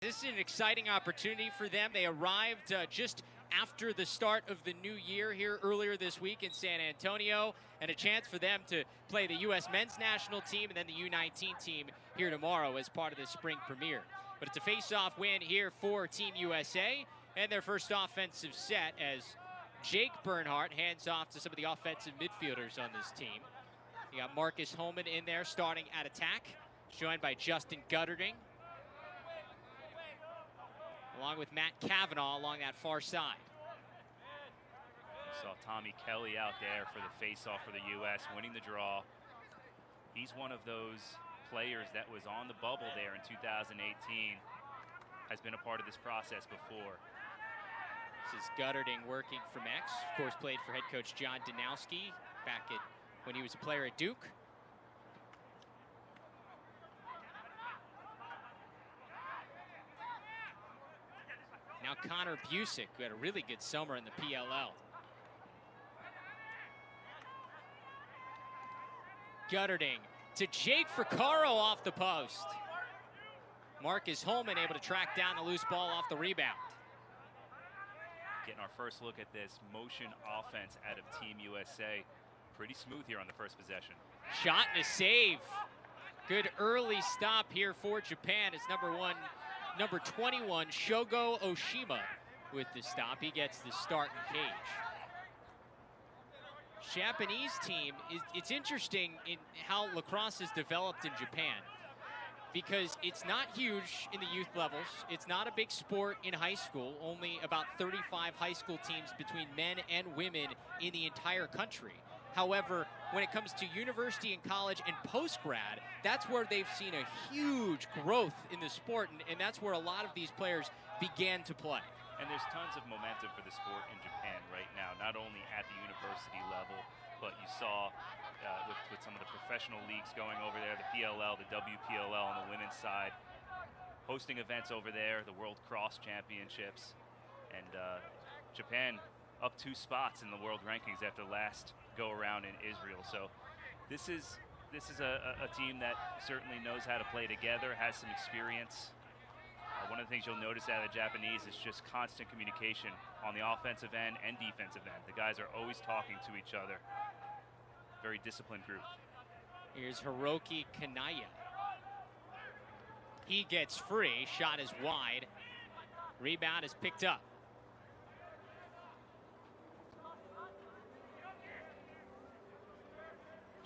This is an exciting opportunity for them. They arrived just after the start of the new year here earlier this week in San Antonio, and a chance for them to play the U.S. men's national team and then the U19 team here tomorrow as part of the spring premiere. But it's a face-off win here for Team USA and their first offensive set as Jake Bernhardt hands off to some of the offensive midfielders on this team. You got Marcus Holman in there starting at attack, joined by Justin Gutterding, along with Matt Cavanaugh along that far side. We saw Tommy Kelly out there for the face-off for the U.S., winning the draw. He's one of those players that was on the bubble there in 2018, has been a part of this process before. This is Gutterding working from X. Of course, played for head coach John Danowski back when he was a player at Duke. Now Connor Busick, who had a really good summer in the PLL. Gutterding to Jake Fricaro off the post. Marcus Holman able to track down the loose ball off the rebound. Getting our first look at this motion offense out of Team USA. Pretty smooth here on the first possession. Shot and a save. Good early stop here for Japan. It's number 21, Shogo Oshima with the stop. He gets the start in cage. Japanese team, it's interesting in how lacrosse is developed in Japan, because it's not huge in the youth levels. It's not a big sport in high school. Only about 35 high school teams between men and women in the entire country. However, when it comes to university and college and post-grad, that's where they've seen a huge growth in the sport, and that's where a lot of these players began to play. And there's tons of momentum for the sport in Japan right now, not only at the university level, but you saw with some of the professional leagues going over there, the PLL, the WPLL on the women's side, hosting events over there, the World Cross Championships, and Japan up 2 spots in the world rankings after last go around in Israel. So this is a team that certainly knows how to play together, has some experience. One of the things you'll notice out of the Japanese is just constant communication on the offensive end and defensive end. The guys are always talking to each other. Very disciplined group. Here's Hiroki Kanaya. He gets free, shot is wide. Rebound is picked up.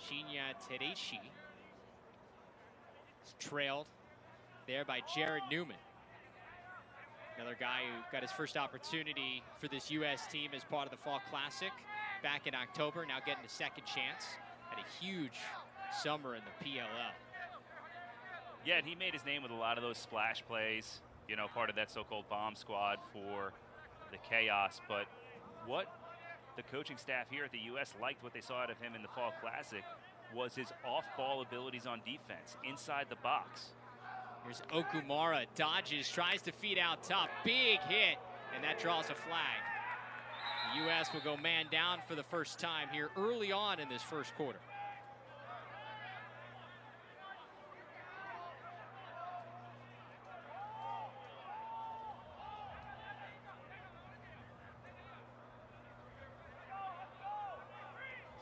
Shinya Tedeschi is trailed there by Jared Newman. Another guy who got his first opportunity for this U.S. team as part of the Fall Classic back in October, now getting a second chance. Had a huge summer in the PLL. Yeah, and he made his name with a lot of those splash plays, you know, part of that so-called bomb squad for the Chaos. But what the coaching staff here at the U.S. liked what they saw out of him in the Fall Classic was his off-ball abilities on defense, inside the box. Here's Okumara, dodges, tries to feed out top. Big hit, and that draws a flag. The U.S. will go man down for the first time here early on in this first quarter.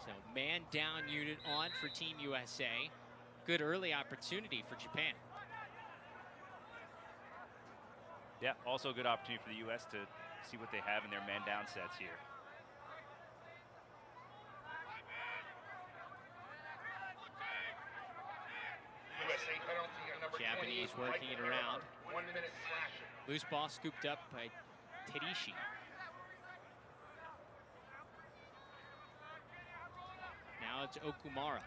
So man down unit on for Team USA. Good early opportunity for Japan. Yeah, also a good opportunity for the U.S. to see what they have in their man-down sets here. Japanese working it around. 1 minute slashing. Loose ball scooped up by Tedeschi. Now it's Okumara.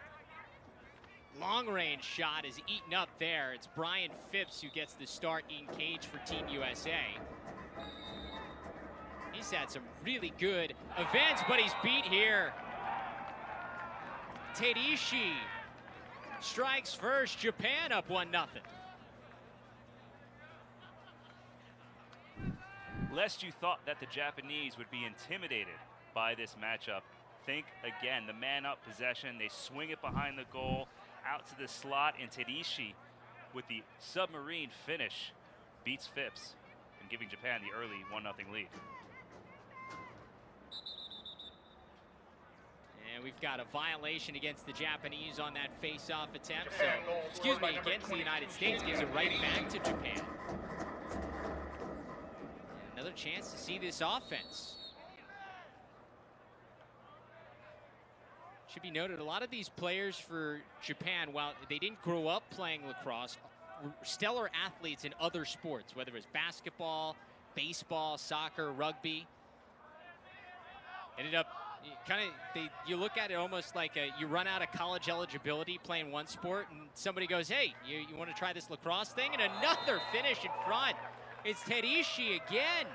Long range shot is eaten up there. It's Brian Phipps who gets the start in cage for Team USA. He's had some really good events, but he's beat here. Tedeschi strikes first. Japan up 1-0. Lest you thought that the Japanese would be intimidated by this matchup, think again, the man-up possession. They swing it behind the goal, out to the slot, and Tedeschi with the submarine finish beats Phipps and giving Japan the early 1-0 lead. And we've got a violation against the Japanese on that face-off attempt. So, excuse me, against the United States, gives it right back to Japan. And another chance to see this offense. Should be noted, a lot of these players for Japan, while they didn't grow up playing lacrosse, were stellar athletes in other sports, whether it was basketball, baseball, soccer, rugby. Ended up you look at it almost like you run out of college eligibility playing one sport, and somebody goes, hey, you want to try this lacrosse thing? And another finish in front. It's Terishi again.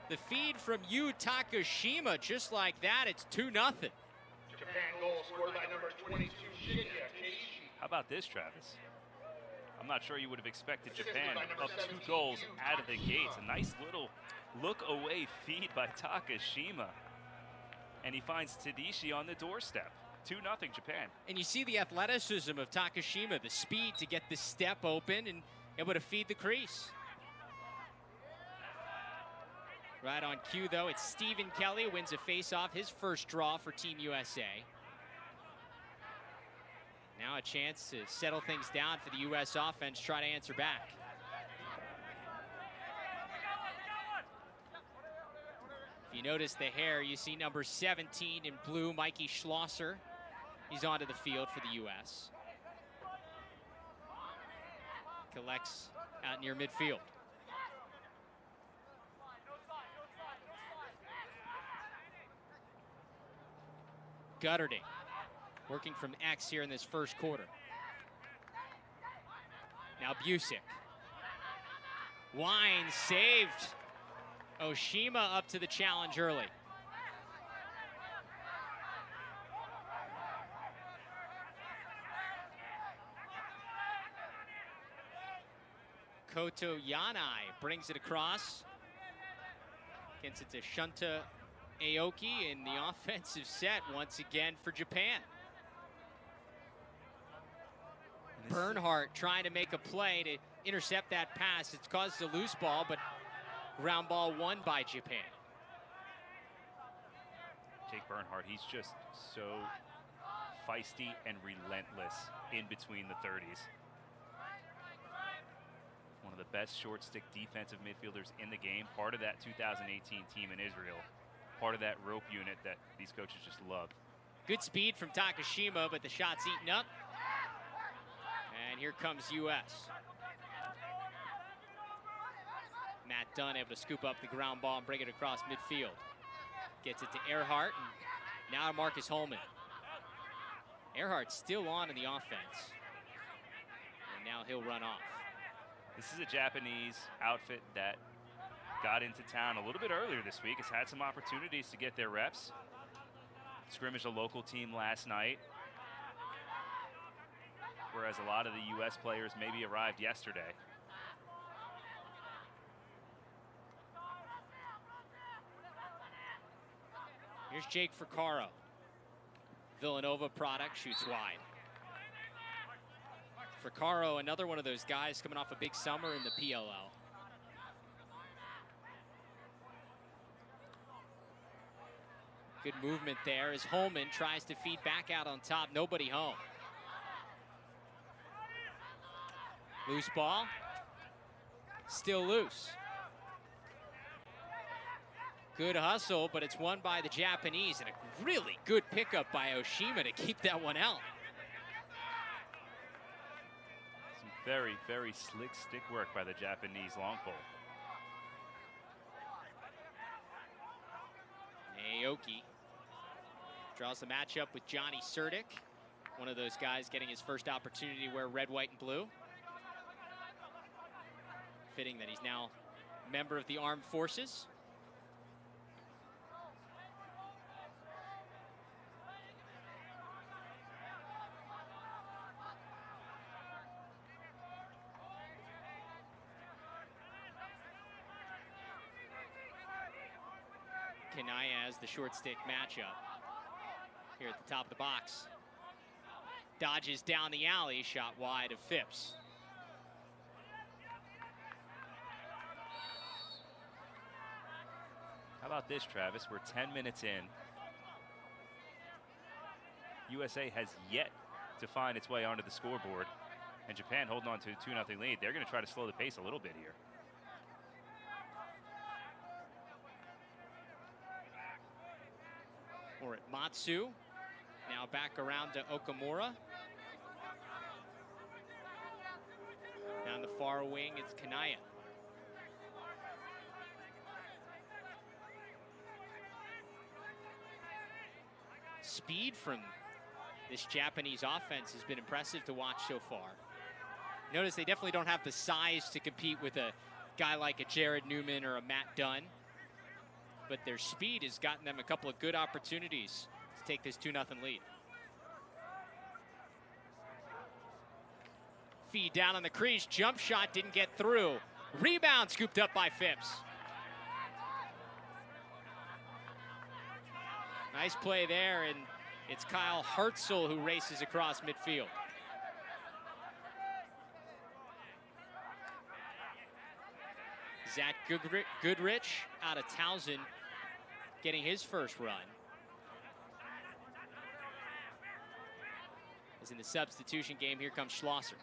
The feed from Yu Takashima, just like that, it's 2-0. Japan goal scored by number 22, Shinya Keiichi. How about this, Travis? I'm not sure you would have expected Japan up 2 goals out of the gates. A nice little look-away feed by Takashima. And he finds Tedishi on the doorstep. 2-0 Japan. And you see the athleticism of Takashima, the speed to get the step open and able to feed the crease. Right on cue, though, it's Stephen Kelly who wins a face-off, his first draw for Team USA. Now a chance to settle things down for the U.S. offense, try to answer back. If you notice the hair, you see number 17 in blue, Mikey Schlosser. He's onto the field for the U.S. Collects out near midfield. Gutterding working from X here in this first quarter. Now Busick. Wine saved. Oshima up to the challenge early. Koto Yanai brings it across. Gets it to Shunta Aoki in the offensive set once again for Japan. Bernhardt trying to make a play to intercept that pass. It's caused a loose ball, but ground ball won by Japan. Jake Bernhardt, he's just so feisty and relentless in between the 30s. One of the best short stick defensive midfielders in the game. Part of that 2018 team in Israel. Part of that rope unit that these coaches just love. Good speed from Takashima, but the shot's eaten up. And here comes U.S. Matt Dunn able to scoop up the ground ball and bring it across midfield. Gets it to Earhart, and now to Marcus Holman. Earhart's still on in the offense. And now he'll run off. This is a Japanese outfit that got into town a little bit earlier this week. Has had some opportunities to get their reps. Scrimmaged a local team last night, whereas a lot of the U.S. players maybe arrived yesterday. Here's Jake Fricaro. Villanova product, shoots wide. Fricaro, another one of those guys coming off a big summer in the PLL. Good movement there as Holman tries to feed back out on top. Nobody home. Loose ball. Still loose. Good hustle, but it's won by the Japanese, and a really good pickup by Oshima to keep that one out. Some very, very slick stick work by the Japanese long pole. Aoki draws the matchup with Johnny Surdick, one of those guys getting his first opportunity to wear red, white, and blue. Fitting that he's now a member of the armed forces. Kanaya as the short stick matchup. Here at the top of the box. Dodges down the alley, shot wide of Phipps. How about this, Travis? We're 10 minutes in. USA has yet to find its way onto the scoreboard. And Japan holding on to a 2-0 lead. They're going to try to slow the pace a little bit here. Or at Matsu. Now back around to Okamura. Down the far wing, it's Kanaya. Speed from this Japanese offense has been impressive to watch so far. Notice they definitely don't have the size to compete with a guy like a Jared Newman or a Matt Dunn, but their speed has gotten them a couple of good opportunities to take this 2-0 lead. Feed down on the crease, jump shot didn't get through. Rebound scooped up by Phipps. Nice play there, and it's Kyle Hartzell who races across midfield. Zach Goodrich out of Towson getting his first run. As in the substitution game, here comes Schlosser.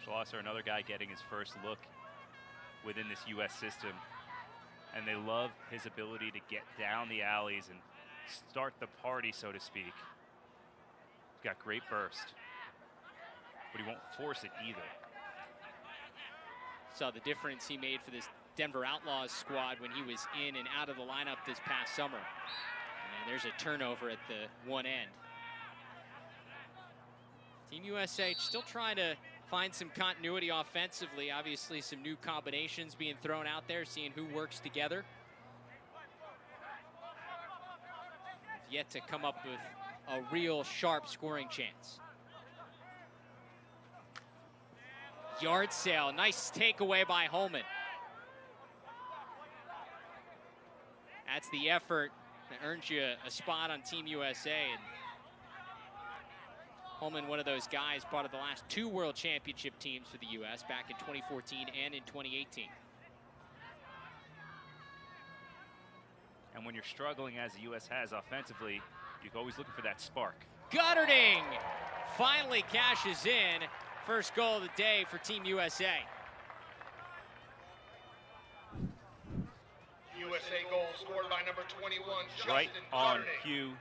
Schlosser, another guy getting his first look within this U.S. system. And they love his ability to get down the alleys and start the party, so to speak. He's got great burst, but he won't force it either. Saw the difference he made for this Denver Outlaws squad when he was in and out of the lineup this past summer. And there's a turnover at the one end. Team USA still trying to find some continuity offensively. Obviously some new combinations being thrown out there, seeing who works together. They've yet to come up with a real sharp scoring chance. Yard sale, nice takeaway by Holman. That's the effort that earns you a spot on Team USA. And Holman, one of those guys, part of the last 2 World Championship teams for the U.S. back in 2014 and in 2018. And when you're struggling, as the U.S. has offensively, you're always looking for that spark. Gutterding finally cashes in. First goal of the day for Team USA. USA goal scored by number 21, Right Justin on Gutterding. cue.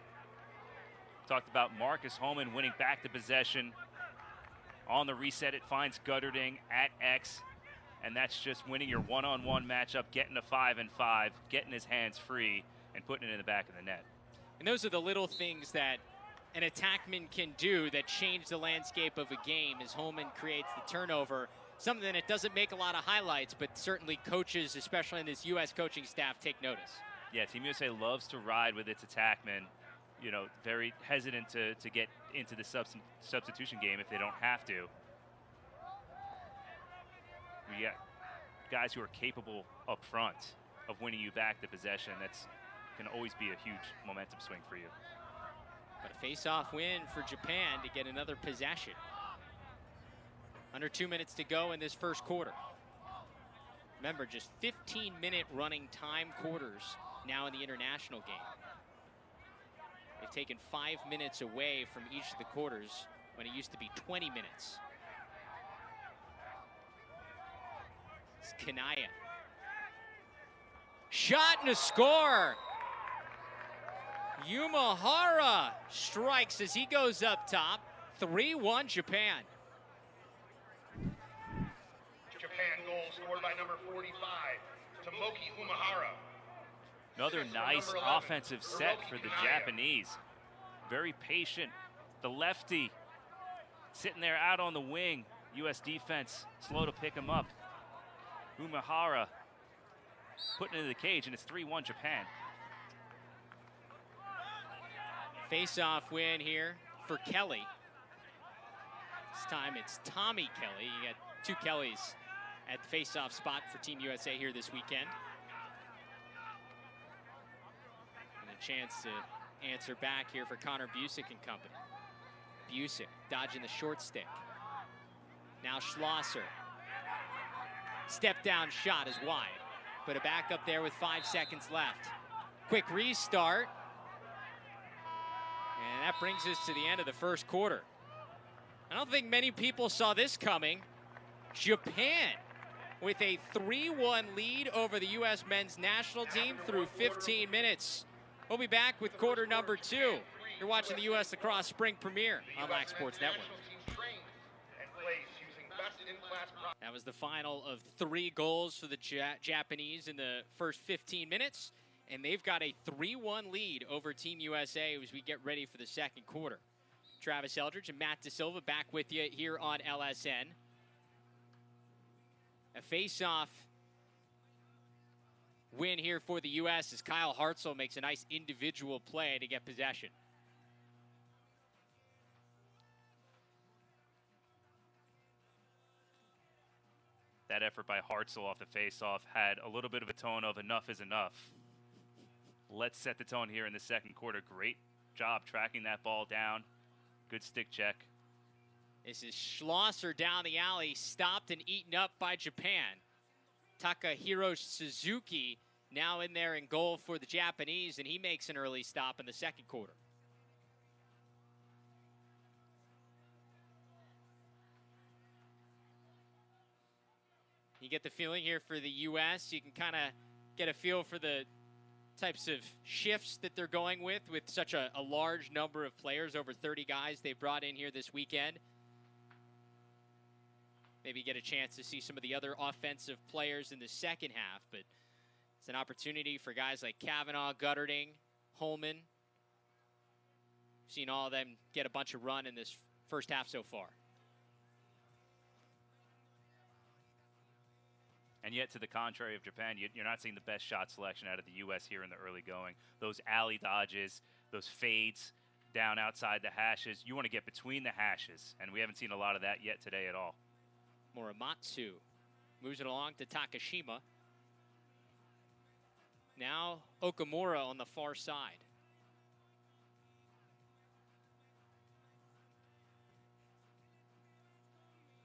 Talked about Marcus Holman winning back the possession. On the reset, it finds Gutterding at X. And that's just winning your one-on-one matchup, getting a 5-and-5, getting his hands free, and putting it in the back of the net. And those are the little things that an attackman can do that change the landscape of a game as Holman creates the turnover. Something that doesn't make a lot of highlights, but certainly coaches, especially in this U.S. coaching staff, take notice. Yeah, Team USA loves to ride with its attackmen. You know, very hesitant to get into the substitution game if they don't have to. We got guys who are capable up front of winning you back the possession. That's can always be a huge momentum swing for you. But a face-off win for Japan to get another possession. Under 2 minutes to go in this first quarter. Remember, just 15-minute running time quarters now in the international game. They've taken 5 minutes away from each of the quarters when it used to be 20 minutes. It's Kanaya. Shot and a score. Yumahara strikes as he goes up top. 3-1 Japan. Japan goal scored by number 45, Tomoki Umahara. Another nice offensive set for the Japanese. Very patient. The lefty sitting there out on the wing. U.S. defense slow to pick him up. Umahara putting it into the cage, and it's 3-1 Japan. Face-off win here for Kelly. This time it's Tommy Kelly. You got 2 Kellys at the face-off spot for Team USA here this weekend. And a chance to answer back here for Connor Busick and company. Busick dodging the short stick. Now Schlosser. Step down shot is wide. Put it back up there with 5 seconds left. Quick restart. And that brings us to the end of the first quarter. I don't think many people saw this coming. Japan with a 3-1 lead over the U.S. men's national team through 15 minutes. We'll be back with quarter number 2. You're watching the U.S. Lacrosse Spring Premiere on Lac Sports Network. That was the final of 3 goals for the Japanese in the first 15 minutes. And they've got a 3-1 lead over Team USA as we get ready for the second quarter. Travis Eldridge and Matt DeSilva back with you here on LSN. A face-off win here for the U.S. as Kyle Hartzell makes a nice individual play to get possession. That effort by Hartzell off the face-off had a little bit of a tone of enough is enough. Let's set the tone here in the second quarter. Great job tracking that ball down. Good stick check. This is Schlosser down the alley, stopped and eaten up by Japan. Takahiro Suzuki now in there in goal for the Japanese, and he makes an early stop in the second quarter. You get the feeling here for the U.S., you can kind of get a feel for the types of shifts that they're going with such a large number of players, over 30 guys they've brought in here this weekend. Maybe get a chance to see some of the other offensive players in the second half, but it's an opportunity for guys like Kavanaugh, Gutterding, Holman. We've seen all of them get a bunch of run in this first half so far. And yet, to the contrary of Japan, you're not seeing the best shot selection out of the U.S. here in the early going. Those alley dodges, those fades down outside the hashes. You want to get between the hashes, and we haven't seen a lot of that yet today at all. Muramatsu moves it along to Takashima. Now Okamura on the far side.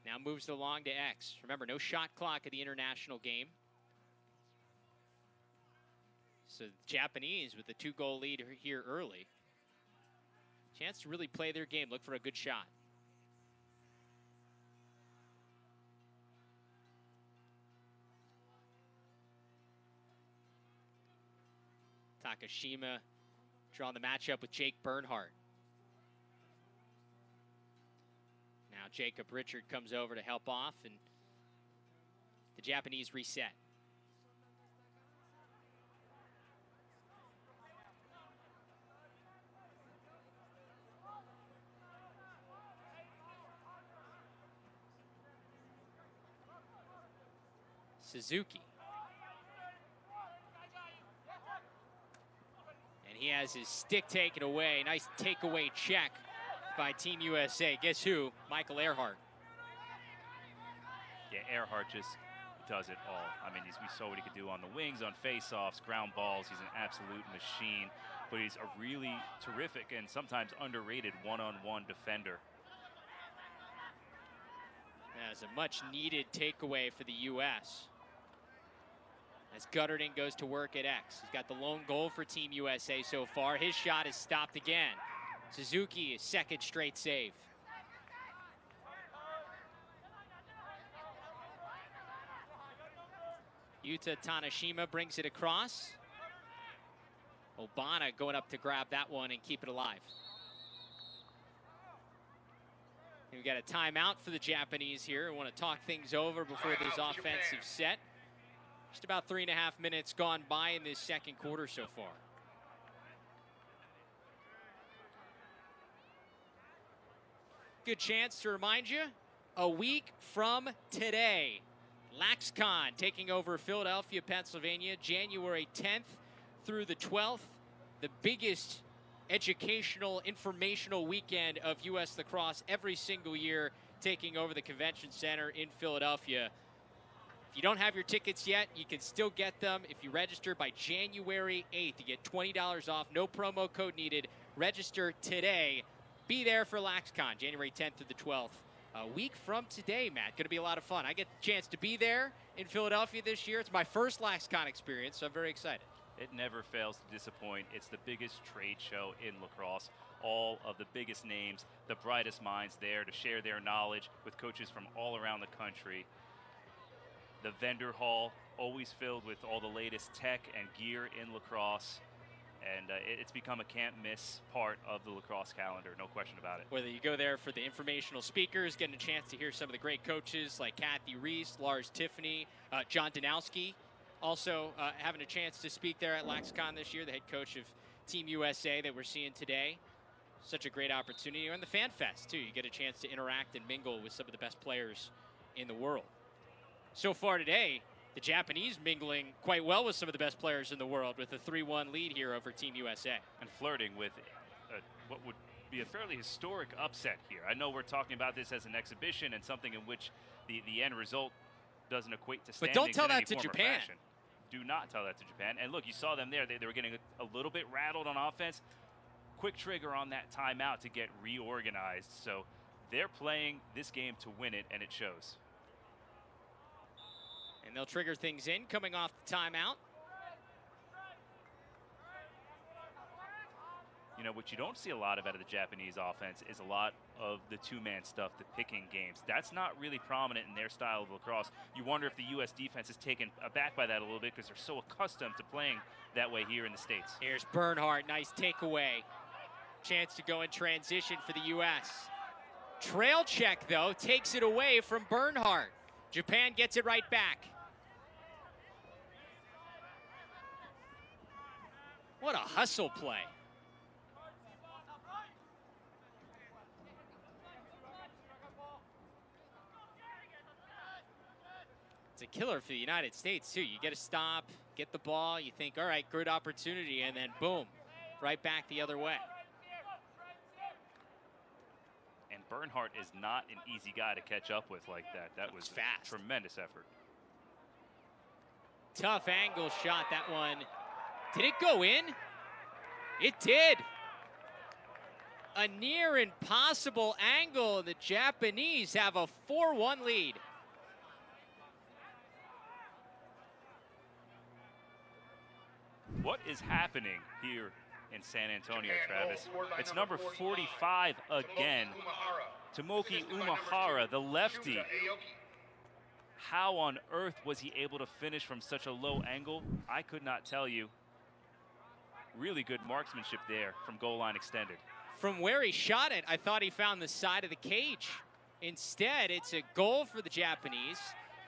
Now moves it along to X. Remember, no shot clock at the international game. So the Japanese with the 2-goal lead here early. Chance to really play their game, look for a good shot. Takashima drawing the matchup with Jake Bernhardt. Now Jacob Richard comes over to help off, and the Japanese reset. Suzuki. And he has his stick taken away. Nice takeaway check by Team USA. Guess who? Michael Earhart. Yeah, Earhart just does it all. I mean, we saw what he could do on the wings, on face-offs, ground balls. He's an absolute machine, but he's a really terrific and sometimes underrated one-on-one defender. That's a much-needed takeaway for the U.S. as Gutterding goes to work at X. He's got the lone goal for Team USA so far. His shot is stopped again. Suzuki, his second straight save. Yuta Tanashima brings it across. Obana going up to grab that one and keep it alive. We've got a timeout for the Japanese here. We want to talk things over before this offensive set. Just about 3.5 minutes gone by in this second quarter so far. Good chance to remind you, a week from today, LaxCon taking over Philadelphia, Pennsylvania, January 10th through the 12th. The biggest educational, informational weekend of U.S. Lacrosse every single year, taking over the Convention Center in Philadelphia. If you don't have your tickets yet, you can still get them if you register by January 8th. You get $20 off, no promo code needed. Register today. Be there for LaxCon, January 10th through the 12th a week from today, Matt. Going to be a lot of fun. I get the chance to be there in Philadelphia this year. It's my first LaxCon experience, so I'm very excited. It never fails to disappoint. It's the biggest trade show in lacrosse. All of the biggest names, the brightest minds there to share their knowledge with coaches from all around the country. The vendor hall always filled with all the latest tech and gear in lacrosse. And it's become a can't-miss part of the lacrosse calendar, no question about it. Whether you go there for the informational speakers, getting a chance to hear some of the great coaches like Kathy Reese, Lars Tiffany, John Danowski, also having a chance to speak there at LaxCon this year, the head coach of Team USA that we're seeing today. Such a great opportunity. And the Fan Fest, too. You get a chance to interact and mingle with some of the best players in the world. So far today, the Japanese mingling quite well with some of the best players in the world with a 3-1 lead here over Team USA. And flirting with what would be a fairly historic upset here. I know we're talking about this as an exhibition and something in which the end result doesn't equate to standings. But don't tell in any that to form or Japan. fashion. Do not tell that to Japan. And look, you saw them there. They were getting a little bit rattled on offense. Quick trigger on that timeout to get reorganized. So they're playing this game to win it, and it shows. And they'll trigger things in coming off the timeout. You know, what you don't see a lot of out of the Japanese offense is a lot of the two-man stuff, the picking games. That's not really prominent in their style of lacrosse. You wonder if the U.S. defense is taken aback by that a little bit because they're so accustomed to playing that way here in the States. Here's Bernhardt, nice takeaway. Chance to go in transition for the U.S. Trail check, though, takes it away from Bernhardt. Japan gets it right back. What a hustle play. It's a killer for the United States, too. You get a stop, get the ball, you think, all right, good opportunity, and then boom, right back the other way. And Bernhardt is not an easy guy to catch up with like that. That was fast. A tremendous effort. Tough angle shot, that one. Did it go in? It did. A near impossible angle, and the Japanese have a 4-1 lead. What is happening here in San Antonio, Travis? It's number 45 again. Tomoki Umahara, the lefty. How on earth was he able to finish from such a low angle? I could not tell you. Really good marksmanship there from goal line extended. From where he shot it, I thought he found the side of the cage. Instead, it's a goal for the Japanese,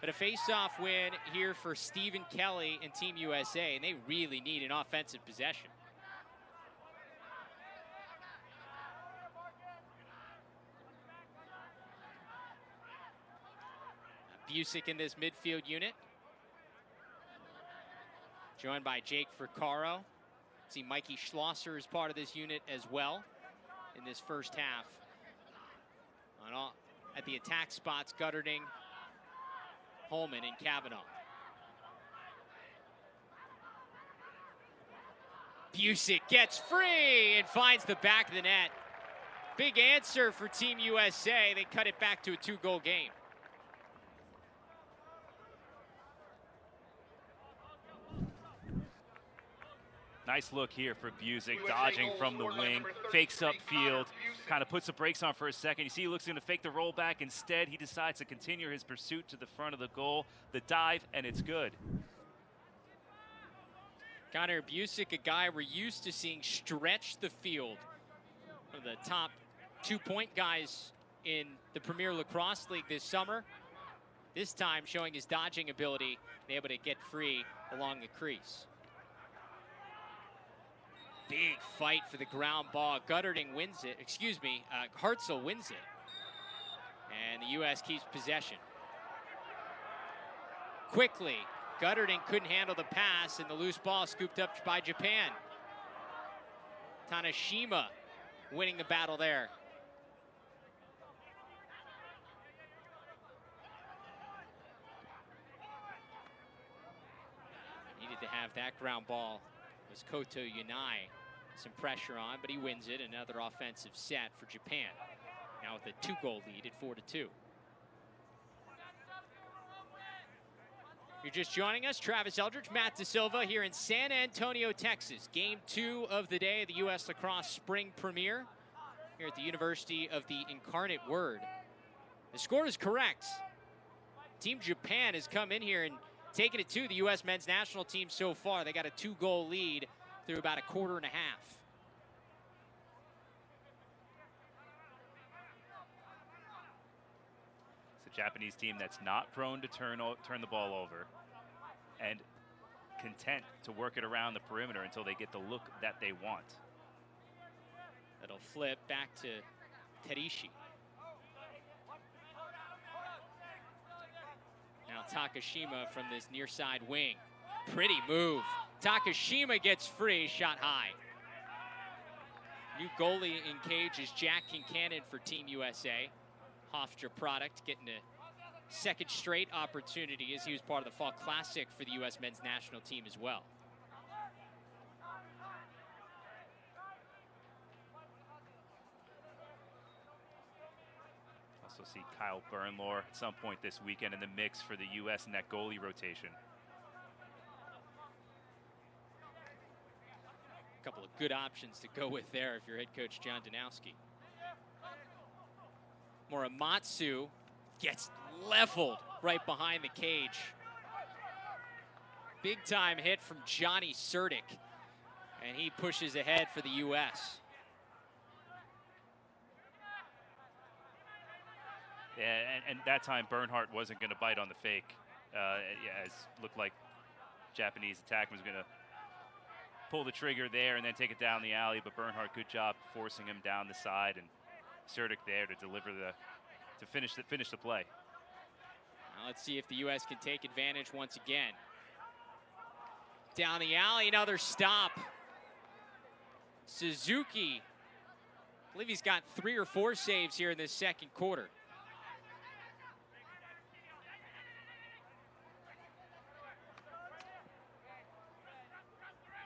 but a face-off win here for Stephen Kelly and Team USA, and they really need an offensive possession. Busick in this midfield unit, joined by Jake Fricaro. See Mikey Schlosser is part of this unit as well in this first half. At the attack spots, Gutterding, Holman, and Kavanaugh. Busick gets free and finds the back of the net. Big answer for Team USA. They cut it back to a 2-goal game. Nice look here for Busick, dodging from the wing, fakes upfield, kind of puts the brakes on for a second. You see he looks going to fake the rollback. Instead, he decides to continue his pursuit to the front of the goal, the dive, and it's good. Connor Busick, a guy we're used to seeing stretch the field. One of the top 2-point guys in the Premier Lacrosse League this summer. This time showing his dodging ability, able to get free along the crease. Big fight for the ground ball. Gutterding wins it. Hartzell wins it. And the U.S. keeps possession. Quickly, Gutterding couldn't handle the pass, and the loose ball scooped up by Japan. Tanashima winning the battle there. Needed to have that ground ball. Was Koto Yanai some pressure on, but he wins it. Another offensive set for Japan. Now with a 2-goal lead at 4-2. You're just joining us, Travis Eldridge, Matt DeSilva here in San Antonio, Texas. Game 2 of the day, the U.S. Lacrosse Spring Premiere here at the University of the Incarnate Word. The score is correct. Team Japan has come in here and taken it to the U.S. men's national team so far. They got a 2-goal lead through about a quarter and a half. Japanese team that's not prone to turn the ball over and content to work it around the perimeter until they get the look that they want. That'll flip back to Terishi. Now Takashima from this near side wing. Pretty move. Takashima gets free, shot high. New goalie in cage is Jack Kincannon for Team USA. Hofstra product, getting a second straight opportunity as he was part of the Fall Classic for the U.S. men's national team as well. Also see Kyle Bernlohr at some point this weekend in the mix for the U.S. net goalie rotation. A couple of good options to go with there if you're head coach John Danowski. Muramatsu gets leveled right behind the cage. Big time hit from Johnny Surdick, and he pushes ahead for the U.S. Yeah, and that time Bernhardt wasn't going to bite on the fake. Yeah, it looked like Japanese attack was going to pull the trigger there and then take it down the alley, but Bernhardt, good job forcing him down the side, and Surdick there to deliver to finish the play. Now let's see if the U.S. can take advantage once again. Down the alley, another stop. Suzuki, I believe he's got 3 or 4 saves here in this second quarter.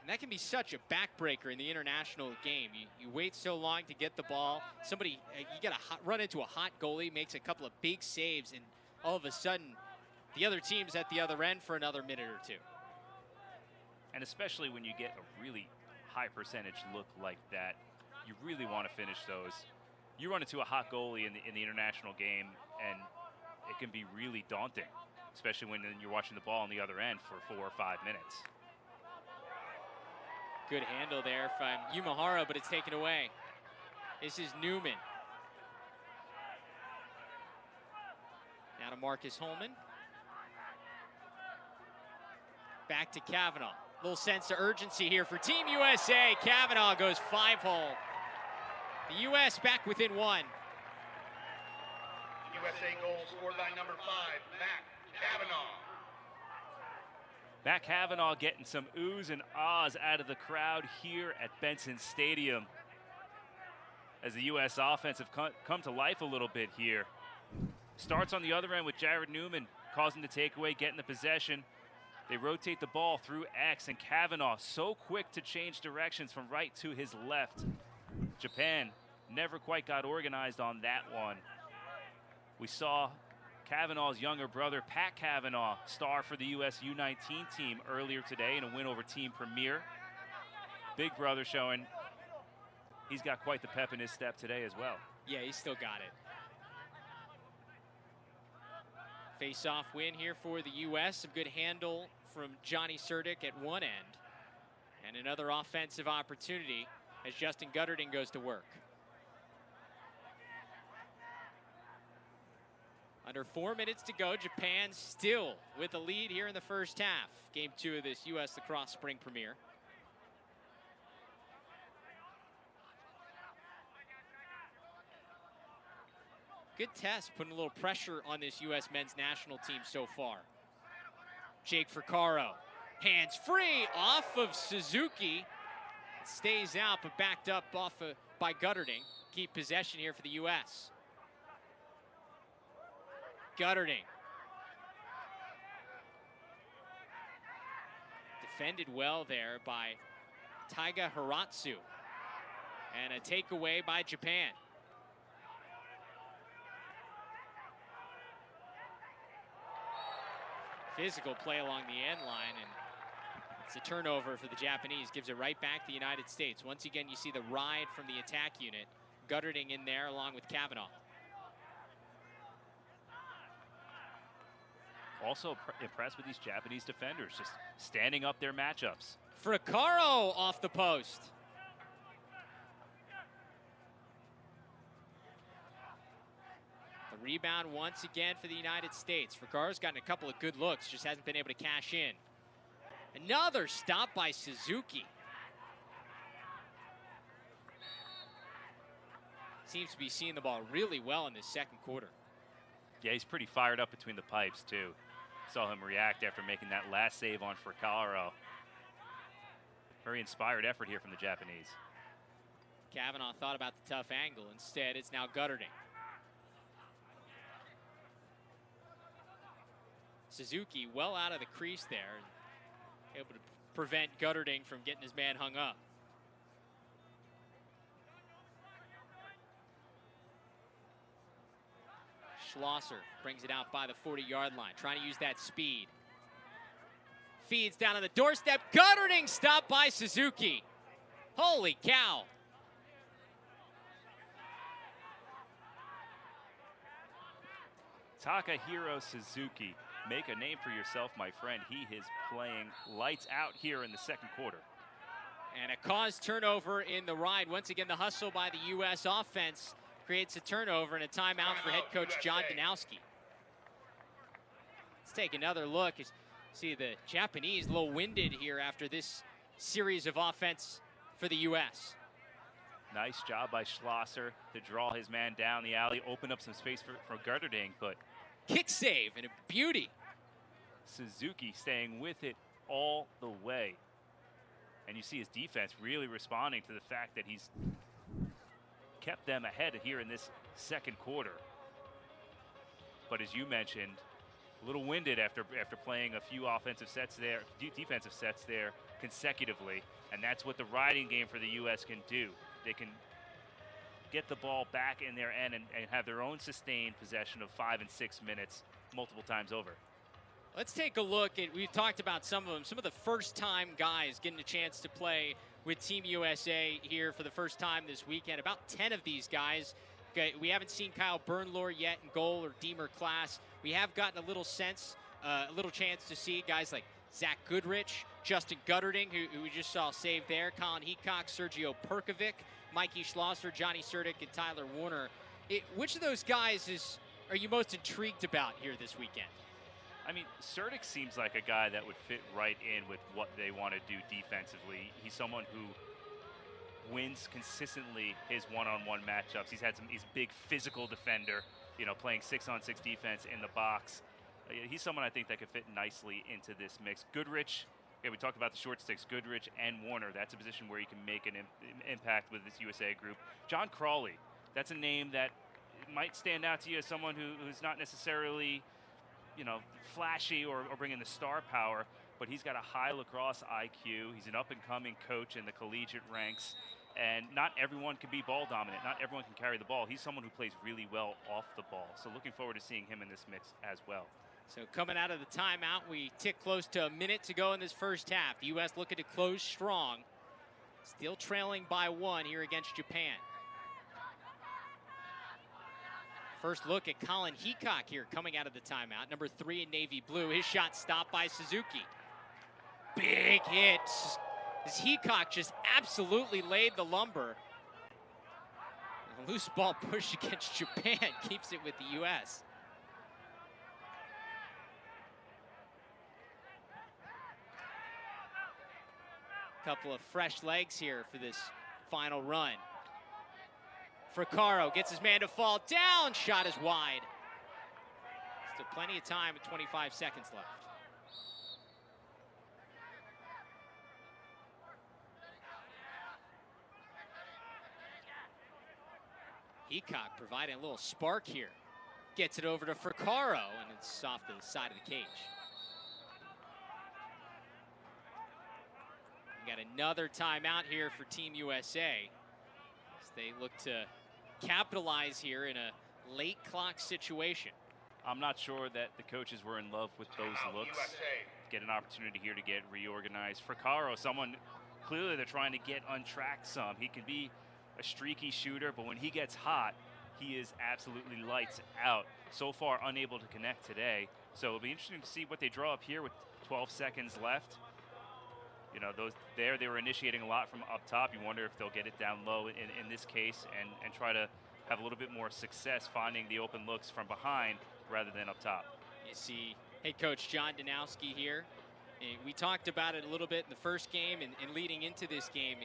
And that can be such a backbreaker in the international game. You wait so long to get the ball. Somebody, you got to run into a hot goalie, makes a couple of big saves, and all of a sudden, the other team's at the other end for another minute or two. And especially when you get a really high percentage look like that, you really want to finish those. You run into a hot goalie in the international game, and it can be really daunting, especially when you're watching the ball on the other end for 4 or 5 minutes. Good handle there from Yumahara, but it's taken away. This is Newman. Now to Marcus Holman. Back to Kavanaugh. Little sense of urgency here for Team USA. Kavanaugh goes 5-hole. The U.S. back within 1. USA goal scored by number 5, Matt Kavanaugh. Matt Kavanaugh getting some oohs and ahs out of the crowd here at Benson Stadium as the U.S. offense have come to life a little bit here. Starts on the other end with Jared Newman causing the takeaway, getting the possession. They rotate the ball through X, and Kavanaugh so quick to change directions from right to his left. Japan never quite got organized on that one. We saw Kavanaugh's younger brother, Pat Kavanaugh, star for the U.S. U19 team earlier today in a win over Team Premier. Big brother showing he's got quite the pep in his step today as well. Yeah, he's still got it. Face-off win here for the U.S. Some good handle from Johnny Surdick at one end. And another offensive opportunity as Justin Gutterton goes to work. Under 4 minutes to go, Japan still with the lead here in the first half. Game 2 of this U.S. Lacrosse Spring Premiere. Good test, putting a little pressure on this U.S. men's national team so far. Jake Fricaro, hands free off of Suzuki. Stays out, but backed up by Gutterton. Keep possession here for the U.S. Gutterton. Defended well there by Taiga Hiratsu. And a takeaway by Japan. Physical play along the end line, and it's a turnover for the Japanese. Gives it right back to the United States. Once again, you see the ride from the attack unit. Gutterding in there along with Kavanaugh. Also impressed with these Japanese defenders, just standing up their matchups. Fricaro off the post. The rebound once again for the United States. Fricaro's gotten a couple of good looks, just hasn't been able to cash in. Another stop by Suzuki. Seems to be seeing the ball really well in this second quarter. Yeah, he's pretty fired up between the pipes, too. Saw him react after making that last save on Fricaro. Very inspired effort here from the Japanese. Kavanaugh thought about the tough angle. Instead, it's now Gutterding. Suzuki well out of the crease there, able to prevent Gutterding from getting his man hung up. Schlosser brings it out by the 40-yard line, trying to use that speed. Feeds down on the doorstep. Gutterding stopped by Suzuki. Holy cow. Takahiro Suzuki, make a name for yourself, my friend. He is playing lights out here in the second quarter. And a caused turnover in the ride. Once again, the hustle by the U.S. offense creates a turnover and a timeout for head coach John Danowski. Let's take another look. See the Japanese a little winded here after this series of offense for the U.S. Nice job by Schlosser to draw his man down the alley, open up some space for Gutterding, but kick save and a beauty. Suzuki staying with it all the way. And you see his defense really responding to the fact that he's kept them ahead here in this second quarter. But as you mentioned, a little winded after playing a few offensive sets there, defensive sets there consecutively. And that's what the riding game for the U.S. can do. They can get the ball back in their end and have their own sustained possession of 5 and 6 minutes multiple times over. Let's take a look at, we've talked about some of them, some of the first-time guys getting a chance to play with Team USA here for the first time this weekend. About 10 of these guys. We haven't seen Kyle Bernlohr yet in goal or Deemer Class. We have gotten a little sense, a little chance to see guys like Zach Goodrich, Justin Gutterding, who we just saw save there, Colin Heacock, Sergio Perkovic, Mikey Schlosser, Johnny Surdick, and Tyler Warner. Which of those guys are you most intrigued about here this weekend? I mean, Surdick seems like a guy that would fit right in with what they want to do defensively. He's someone who wins consistently his one-on-one matchups. He's a big physical defender, you know, playing 6-on-6 defense in the box. He's someone I think that could fit nicely into this mix. Goodrich, we talked about the short sticks, Goodrich and Warner. That's a position where you can make an impact with this USA group. John Crawley, that's a name that might stand out to you as someone who's not necessarily, you know, flashy or bringing the star power, but he's got a high lacrosse IQ. He's an up-and-coming coach in the collegiate ranks, and not everyone can be ball dominant. Not everyone can carry the ball. He's someone who plays really well off the ball, so looking forward to seeing him in this mix as well. So coming out of the timeout, we tick close to a minute to go in this first half. The U.S. looking to close strong, still trailing by 1 here against Japan. First look at Colin Heacock here coming out of the timeout. Number 3 in navy blue. His shot stopped by Suzuki. Big hit. As Heacock just absolutely laid the lumber. A loose ball push against Japan keeps it with the U.S. Couple of fresh legs here for this final run. Fricaro gets his man to fall down. Shot is wide. Still plenty of time with 25 seconds left. Heacock providing a little spark here. Gets it over to Fricaro, and it's off to the side of the cage. We got another timeout here for Team USA as they look to capitalize here in a late clock situation. I'm not sure that the coaches were in love with those Timeout, looks. USA. Get an opportunity here to get reorganized. For Caro, someone clearly they're trying to get untracked some. He can be a streaky shooter, but when he gets hot, he is absolutely lights out. So far, unable to connect today. So it'll be interesting to see what they draw up here with 12 seconds left. You know, they were initiating a lot from up top. You wonder if they'll get it down low in this case and try to have a little bit more success finding the open looks from behind rather than up top. You see head coach John Danowski here. And we talked about it a little bit in the first game and leading into this game.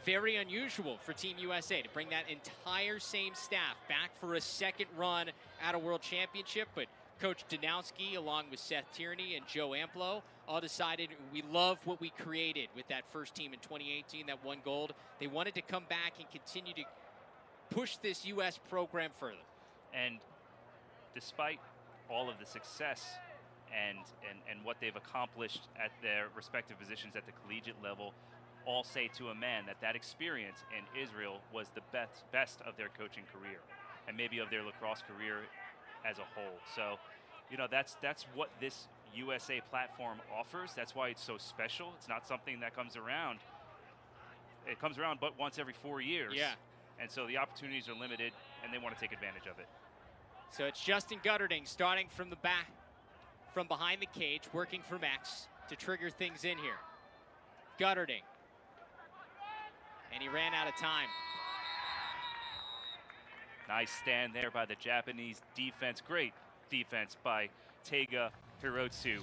Very unusual for Team USA to bring that entire same staff back for a second run at a World Championship. But Coach Danowski, along with Seth Tierney and Joe Amplo, all decided we love what we created with that first team in 2018, that won gold. They wanted to come back and continue to push this U.S. program further. And despite all of the success and what they've accomplished at their respective positions at the collegiate level, all say to a man that experience in Israel was the best of their coaching career and maybe of their lacrosse career as a whole. So, you know, that's what this USA platform offers. That's why it's so special. It's not something that comes around. It comes around but once every 4 years. Yeah. And so the opportunities are limited, and they want to take advantage of it. So it's Justin Gutterding starting from the back, from behind the cage, working from X to trigger things in here. Gutterding. And he ran out of time. Nice stand there by the Japanese defense. Great defense by Tega Hirotsu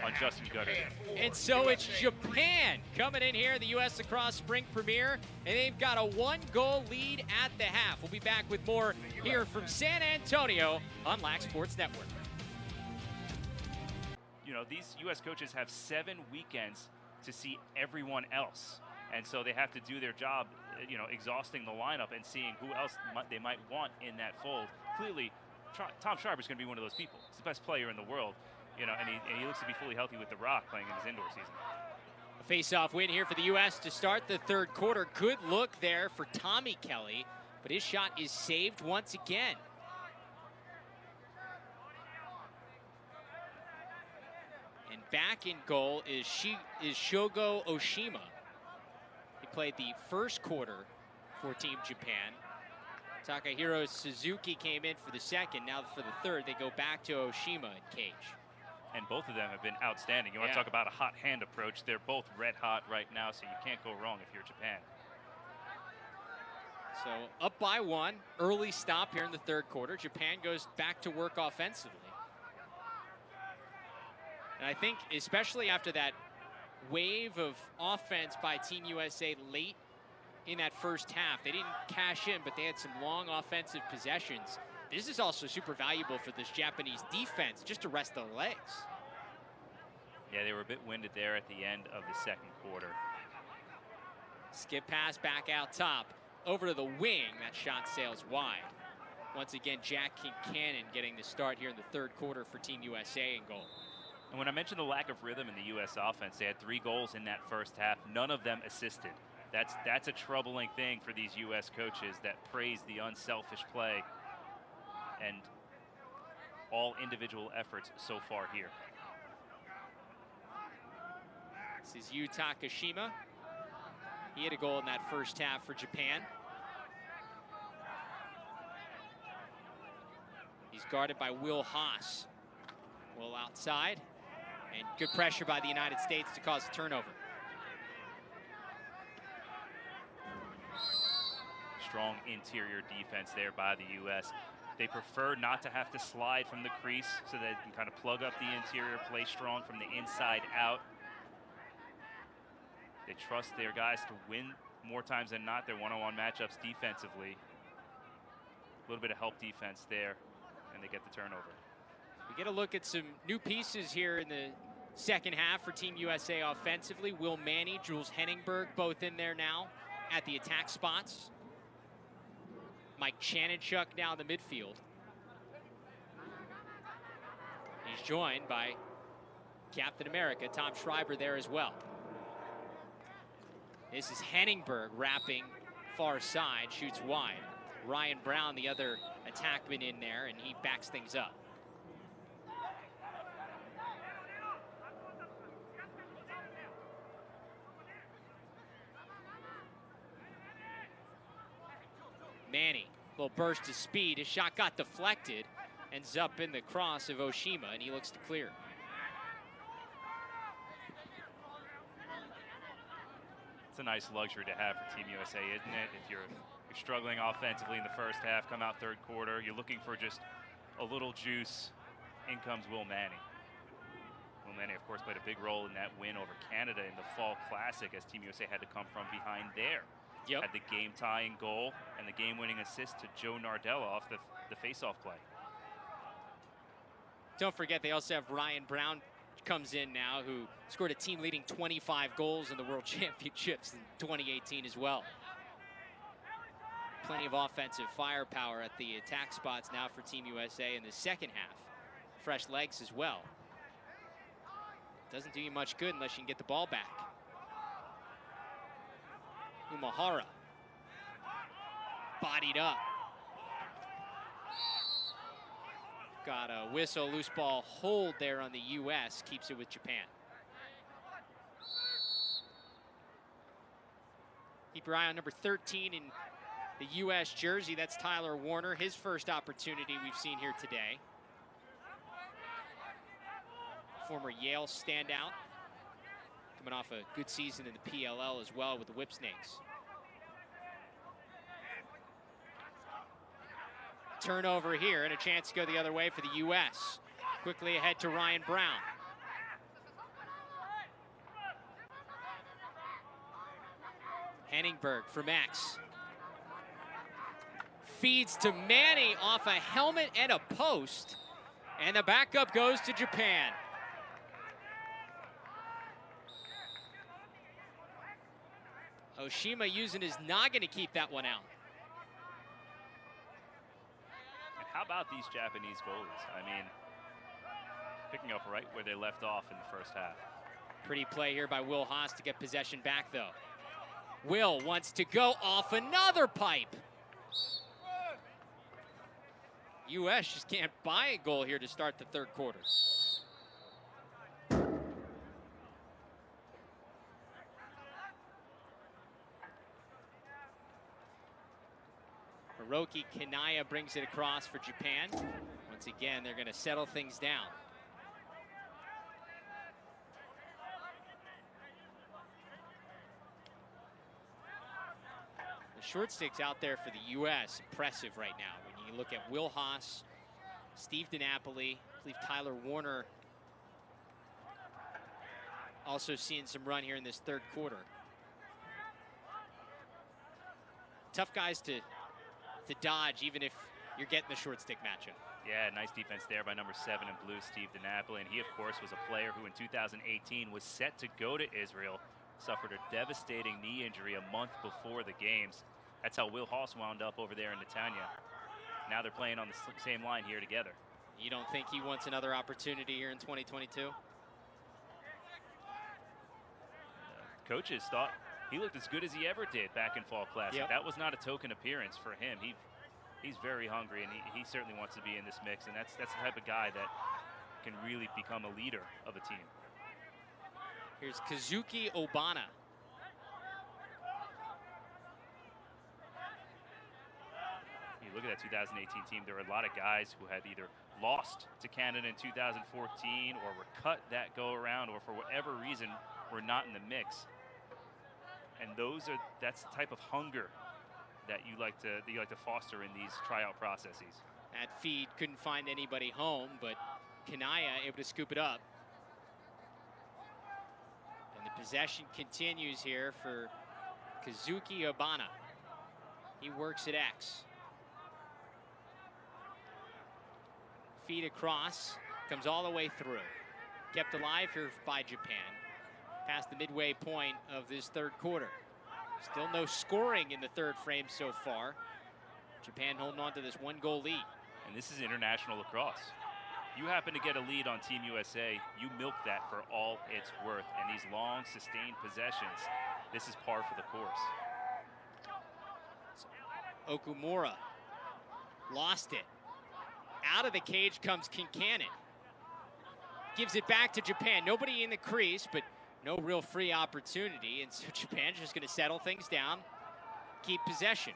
on Justin Gutterding. And so it's Japan coming in here, the U.S. Lacrosse Spring Premiere, and they've got a 1-goal lead at the half. We'll be back with more here from San Antonio on Lac Sports Network. You know, these U.S. coaches have 7 weekends to see everyone else. And so they have to do their job, you know, exhausting the lineup and seeing who else they might want in that fold. Clearly, Tom Schreiber's going to be one of those people. He's the best player in the world, you know, and he looks to be fully healthy with the Rock playing in his indoor season. A face-off win here for the U.S. to start the third quarter. Good look there for Tommy Kelly, but his shot is saved once again. And back in goal is Shogo Oshima. He played the first quarter for Team Japan. Takahiro Suzuki came in for the second. Now for the third, they go back to Oshima in cage. And both of them have been outstanding. You want to talk about a hot hand approach. They're both red hot right now, so you can't go wrong if you're Japan. So up by 1, early stop here in the third quarter. Japan goes back to work offensively. And I think especially after that wave of offense by Team USA late in that first half, they didn't cash in, but they had some long offensive possessions. This is also super valuable for this Japanese defense, just to rest the legs. Yeah, they were a bit winded there at the end of the second quarter. Skip pass back out top, over to the wing. That shot sails wide. Once again, Jack Kincannon getting the start here in the third quarter for Team USA in goal. And when I mentioned the lack of rhythm in the U.S. offense, they had 3 goals in that first half. None of them assisted. That's a troubling thing for these U.S. coaches that praise the unselfish play and all individual efforts so far here. This is Yu Takashima. He had a goal in that first half for Japan. He's guarded by Will Haas. Will outside, and good pressure by the United States to cause a turnover. Strong interior defense there by the U.S. They prefer not to have to slide from the crease so they can kind of plug up the interior, play strong from the inside out. They trust their guys to win more times than not their one-on-one matchups defensively. A little bit of help defense there, and they get the turnover. We get a look at some new pieces here in the second half for Team USA offensively. Will Manny, Jules Henningberg, both in there now at the attack spots. Mike Chanenchuk now in the midfield. He's joined by Captain America, Tom Schreiber, there as well. This is Henningberg wrapping far side, shoots wide. Ryan Brown, the other attackman in there, and he backs things up. Manny, little burst of speed. His shot got deflected. Ends up in the cross of Oshima, and he looks to clear. It's a nice luxury to have for Team USA, isn't it? If you're struggling offensively in the first half, come out third quarter, you're looking for just a little juice. In comes Will Manny. Will Manny, of course, played a big role in that win over Canada in the Fall Classic as Team USA had to come from behind there. Yep. Had the game-tying goal and the game-winning assist to Joe Nardella off the face-off play. Don't forget, they also have Ryan Brown comes in now, who scored a team-leading 25 goals in the World Championships in 2018 as well. Plenty of offensive firepower at the attack spots now for Team USA in the second half. Fresh legs as well. Doesn't do you much good unless you can get the ball back. Umahara. Bodied up. Got a whistle, loose ball hold there on the U.S. Keeps it with Japan. Keep your eye on number 13 in the U.S. jersey. That's Tyler Warner, his first opportunity we've seen here today. Former Yale standout. Coming off a good season in the PLL as well with the Whip Snakes. Turnover here and a chance to go the other way for the U.S. Quickly ahead to Ryan Brown. Henningberg from X. Feeds to Manny off a helmet and a post. And the backup goes to Japan. Oshima using his noggin to keep that one out. And how about these Japanese goalies? I mean, picking up right where they left off in the first half. Pretty play here by Will Haas to get possession back, though. Will wants to go off another pipe. U.S. just can't buy a goal here to start the third quarter. Hiroki Kanaya brings it across for Japan. Once again, they're going to settle things down. The short sticks out there for the U.S. impressive right now. When you look at Will Haas, Steve DiNapoli, I believe Tyler Warner also seeing some run here in this third quarter. Tough guys to dodge, even if you're getting the short stick matchup. Yeah, nice defense there by number 7 in blue, Steve DiNapoli. And he, of course, was a player who in 2018 was set to go to Israel, suffered a devastating knee injury a month before the games. That's how Will Haas wound up over there in Netanya. Now they're playing on the same line here together. You don't think he wants another opportunity here in 2022? Coaches thought he looked as good as he ever did back in Fall Classic. Yep. That was not a token appearance for him. He's very hungry, and he certainly wants to be in this mix, and that's the type of guy that can really become a leader of a team. Here's Kazuki Obana. You look at that 2018 team, there were a lot of guys who had either lost to Canada in 2014 or were cut that go around, or for whatever reason were not in the mix. And that's the type of hunger that you like to foster in these tryout processes. That feed couldn't find anybody home, but Kanaya able to scoop it up. And the possession continues here for Kazuki Obana. He works at X. Feed across, comes all the way through. Kept alive here by Japan. Past the midway point of this third quarter. Still no scoring in the third frame so far. Japan holding on to this 1-goal lead. And this is international lacrosse. You happen to get a lead on Team USA, you milk that for all it's worth. And these long, sustained possessions, this is par for the course. Okumura lost it. Out of the cage comes Kincannon. Gives it back to Japan. Nobody in the crease, but no real free opportunity. And so Japan's just going to settle things down, keep possession.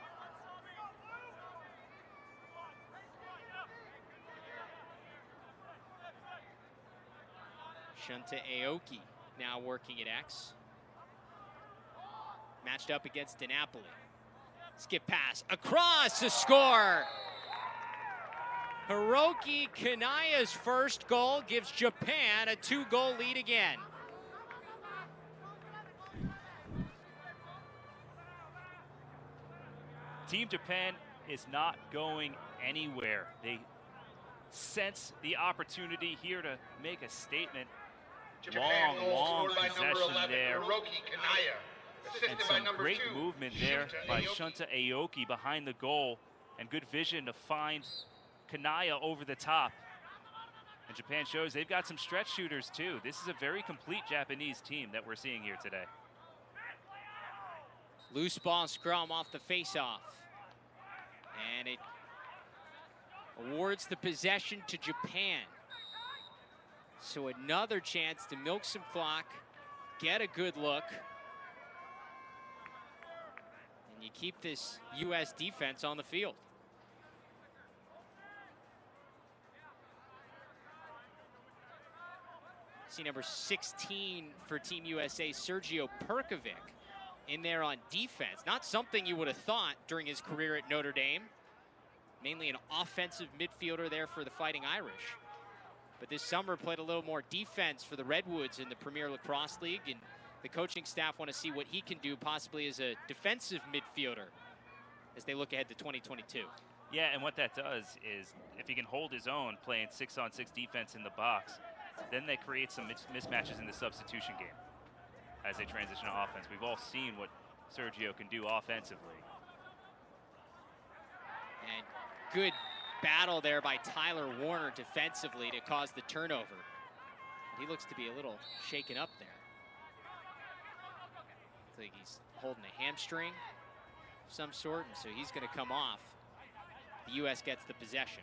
Shunta Aoki now working at X. Matched up against DiNapoli. Skip pass across to score. Hiroki Kanaya's first goal gives Japan a 2-goal lead again. Team Japan is not going anywhere. They sense the opportunity here to make a statement. Japan Long scored by number possession 11, there. Hiroki Kanaya. And Assisted by some number great 2, movement there Shunta by Aoki. Shunta Aoki behind the goal, and good vision to find Kanaya over the top. And Japan shows they've got some stretch shooters too. This is a very complete Japanese team that we're seeing here today. Loose ball scrum off the faceoff. And it awards the possession to Japan. So another chance to milk some clock, get a good look. And you keep this U.S. defense on the field. See number 16 for Team USA, Sergio Perkovic, in there on defense. Not something you would have thought during his career at Notre Dame. Mainly an offensive midfielder there for the Fighting Irish. But this summer played a little more defense for the Redwoods in the Premier Lacrosse League, and the coaching staff want to see what he can do possibly as a defensive midfielder as they look ahead to 2022. Yeah, and what that does is if he can hold his own playing 6-on-6 defense in the box, then they create some mismatches in the substitution game as they transition to offense. We've all seen what Sergio can do offensively. And good battle there by Tyler Warner defensively to cause the turnover. He looks to be a little shaken up there. Looks like he's holding a hamstring of some sort, and so he's going to come off. The U.S. gets the possession.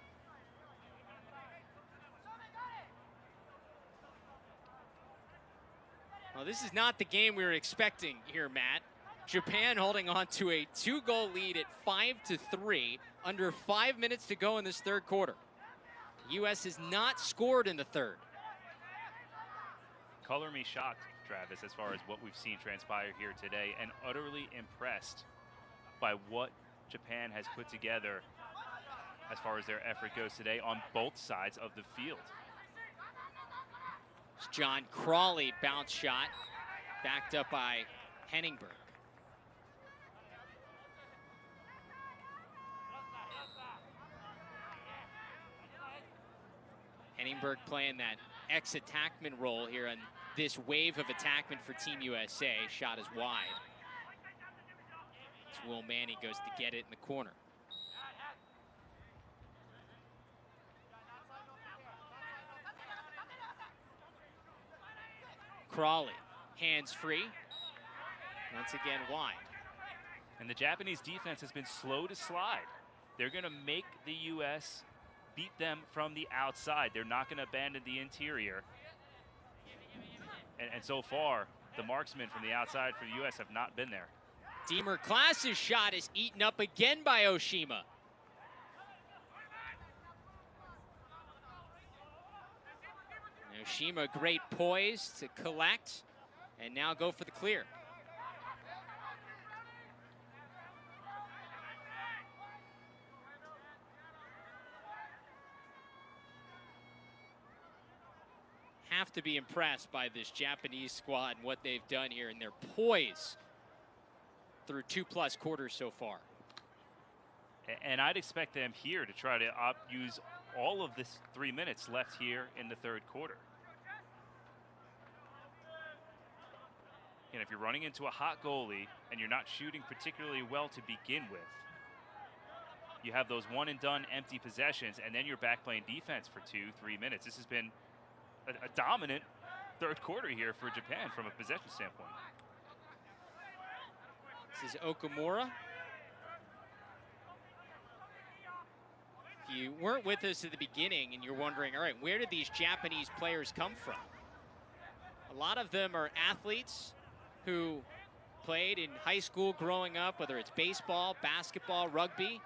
Well, this is not the game we were expecting here, Matt. Japan holding on to a 2-goal lead at 5-3, under 5 minutes to go in this third quarter. The U.S. has not scored in the third. Color me shocked, Travis, as far as what we've seen transpire here today, and utterly impressed by what Japan has put together as far as their effort goes today on both sides of the field. It's John Crawley bounce shot, backed up by Henningberg. Henningberg playing that ex-attackman role here on this wave of attackmen for Team USA. Shot is wide. As Will Manny goes to get it in the corner. Crawley, hands free. Once again wide. And the Japanese defense has been slow to slide. They're going to make the U.S. beat them from the outside. They're not going to abandon the interior. And so far, the marksmen from the outside for the U.S. have not been there. Deemer Klaas's shot is eaten up again by Oshima. Oshima, great poise to collect and now go for the clear. Have to be impressed by this Japanese squad and what they've done here in their poise through 2+ quarters so far. And I'd expect them here to try to use all of this 3 minutes left here in the third quarter. And if you're running into a hot goalie and you're not shooting particularly well to begin with, you have those one and done empty possessions, and then you're back playing defense for 2-3 minutes. This has been a dominant third quarter here for Japan from a possession standpoint. This is Okamura. If you weren't with us at the beginning and you're wondering, all right, where did these Japanese players come from? A lot of them are athletes who played in high school growing up, whether it's baseball, basketball, rugby,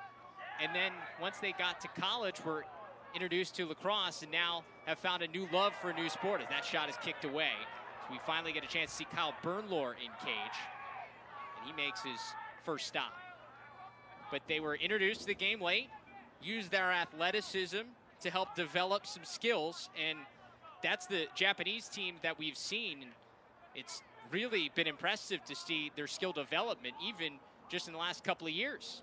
and then once they got to college were introduced to lacrosse and now have found a new love for a new sport as that shot is kicked away. So we finally get a chance to see Kyle Bernlohr in cage, and he makes his first stop. But they were introduced to the game late, used their athleticism to help develop some skills, and that's the Japanese team that we've seen. It's really been impressive to see their skill development, even just in the last couple of years.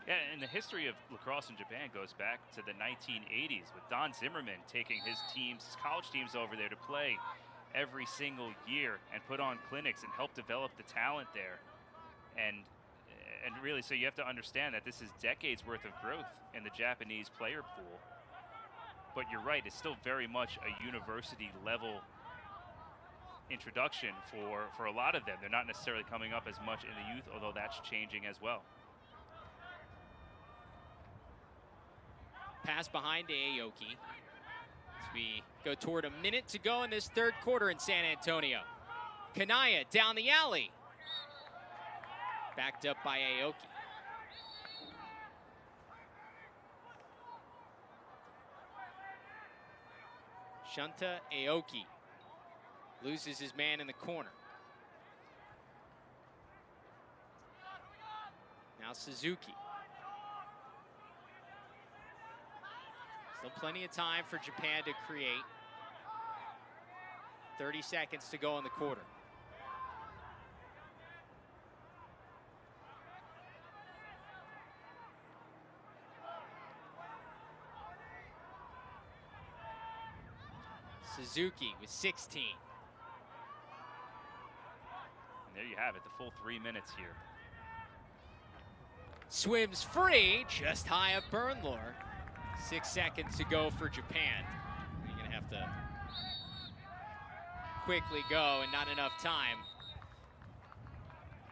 Yeah, and the history of lacrosse in Japan goes back to the 1980s with Don Zimmerman taking his teams, his college teams over there to play every single year and put on clinics and help develop the talent there. And really, so you have to understand that this is decades worth of growth in the Japanese player pool. But you're right, it's still very much a university level introduction for a lot of them. They're not necessarily coming up as much in the youth, although that's changing as well. Pass behind to Aoki as we go toward a minute to go in this third quarter in San Antonio. Kanaya down the alley. Backed up by Aoki. Shunta Aoki loses his man in the corner. Now Suzuki. Still plenty of time for Japan to create. 30 seconds to go in the quarter. Suzuki with 16. And there you have it, the full 3 minutes here. Swims free, just high up Bernlohr. 6 seconds to go for Japan. You're gonna have to quickly go and not enough time.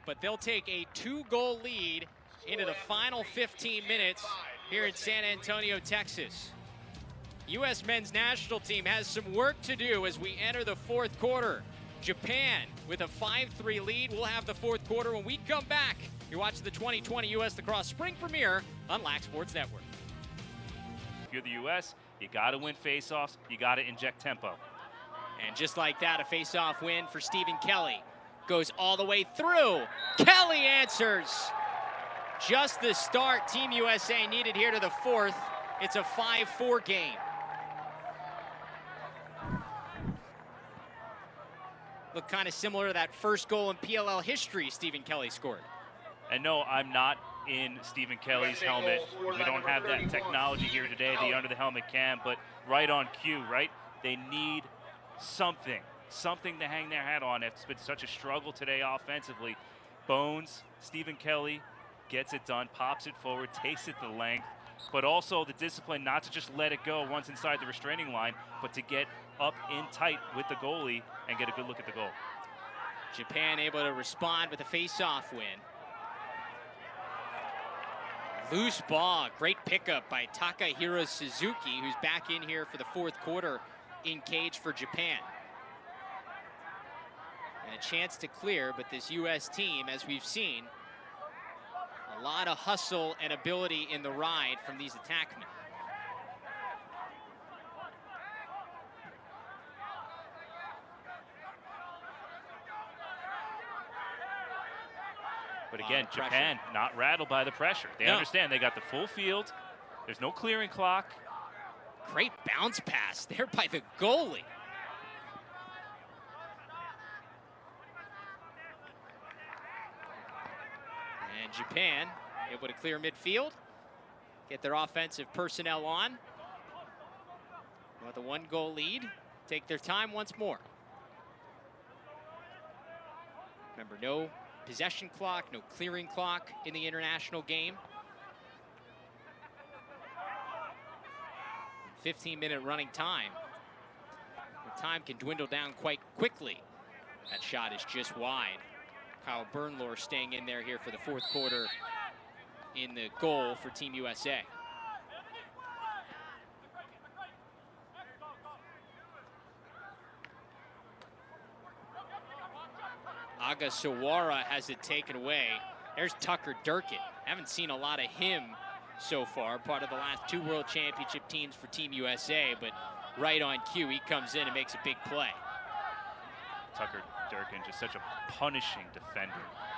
But they'll take a 2-goal lead into the final 15 minutes here in San Antonio, Texas. U.S. men's national team has some work to do as we enter the fourth quarter. Japan with a 5-3 lead. We'll have the fourth quarter when we come back. You're watching the 2020 U.S. Lacrosse Spring Premiere on Lac Sports Network. If you're the U.S., you got to win faceoffs. You got to inject tempo. And just like that, a faceoff win for Stephen Kelly. Goes all the way through. Kelly answers. Just the start Team USA needed here to the fourth. It's a 5-4 game. Look kind of similar to that first goal in PLL history Stephen Kelly scored. And no, I'm not in Stephen Kelly's helmet. We don't have that technology here today, the under the helmet cam, but right on cue, right? They need something to hang their hat on. It's been such a struggle today offensively. Bones, Stephen Kelly gets it done, pops it forward, takes it the length, but also the discipline not to just let it go once inside the restraining line, but to get up in tight with the goalie and get a good look at the goal. Japan able to respond with a face-off win. Loose ball, great pickup by Takahiro Suzuki, who's back in here for the fourth quarter in cage for Japan. And a chance to clear, but this U.S. team, as we've seen, a lot of hustle and ability in the ride from these attackmen. But again, Japan not rattled by the pressure. They understand they got the full field. There's no clearing clock. Great bounce pass there by the goalie. And Japan able to clear midfield, get their offensive personnel on. With a 1-goal lead, take their time once more. Remember, no possession clock, no clearing clock in the international game. 15-minute running time. The time can dwindle down quite quickly. That shot is just wide. Kyle Bernlohr staying in there here for the fourth quarter in the goal for Team USA. Agasawara has it taken away. There's Tucker Durkett. Haven't seen a lot of him so far, part of the last 2 World Championship teams for Team USA, but right on cue, he comes in and makes a big play. Tucker Durkin, just such a punishing defender,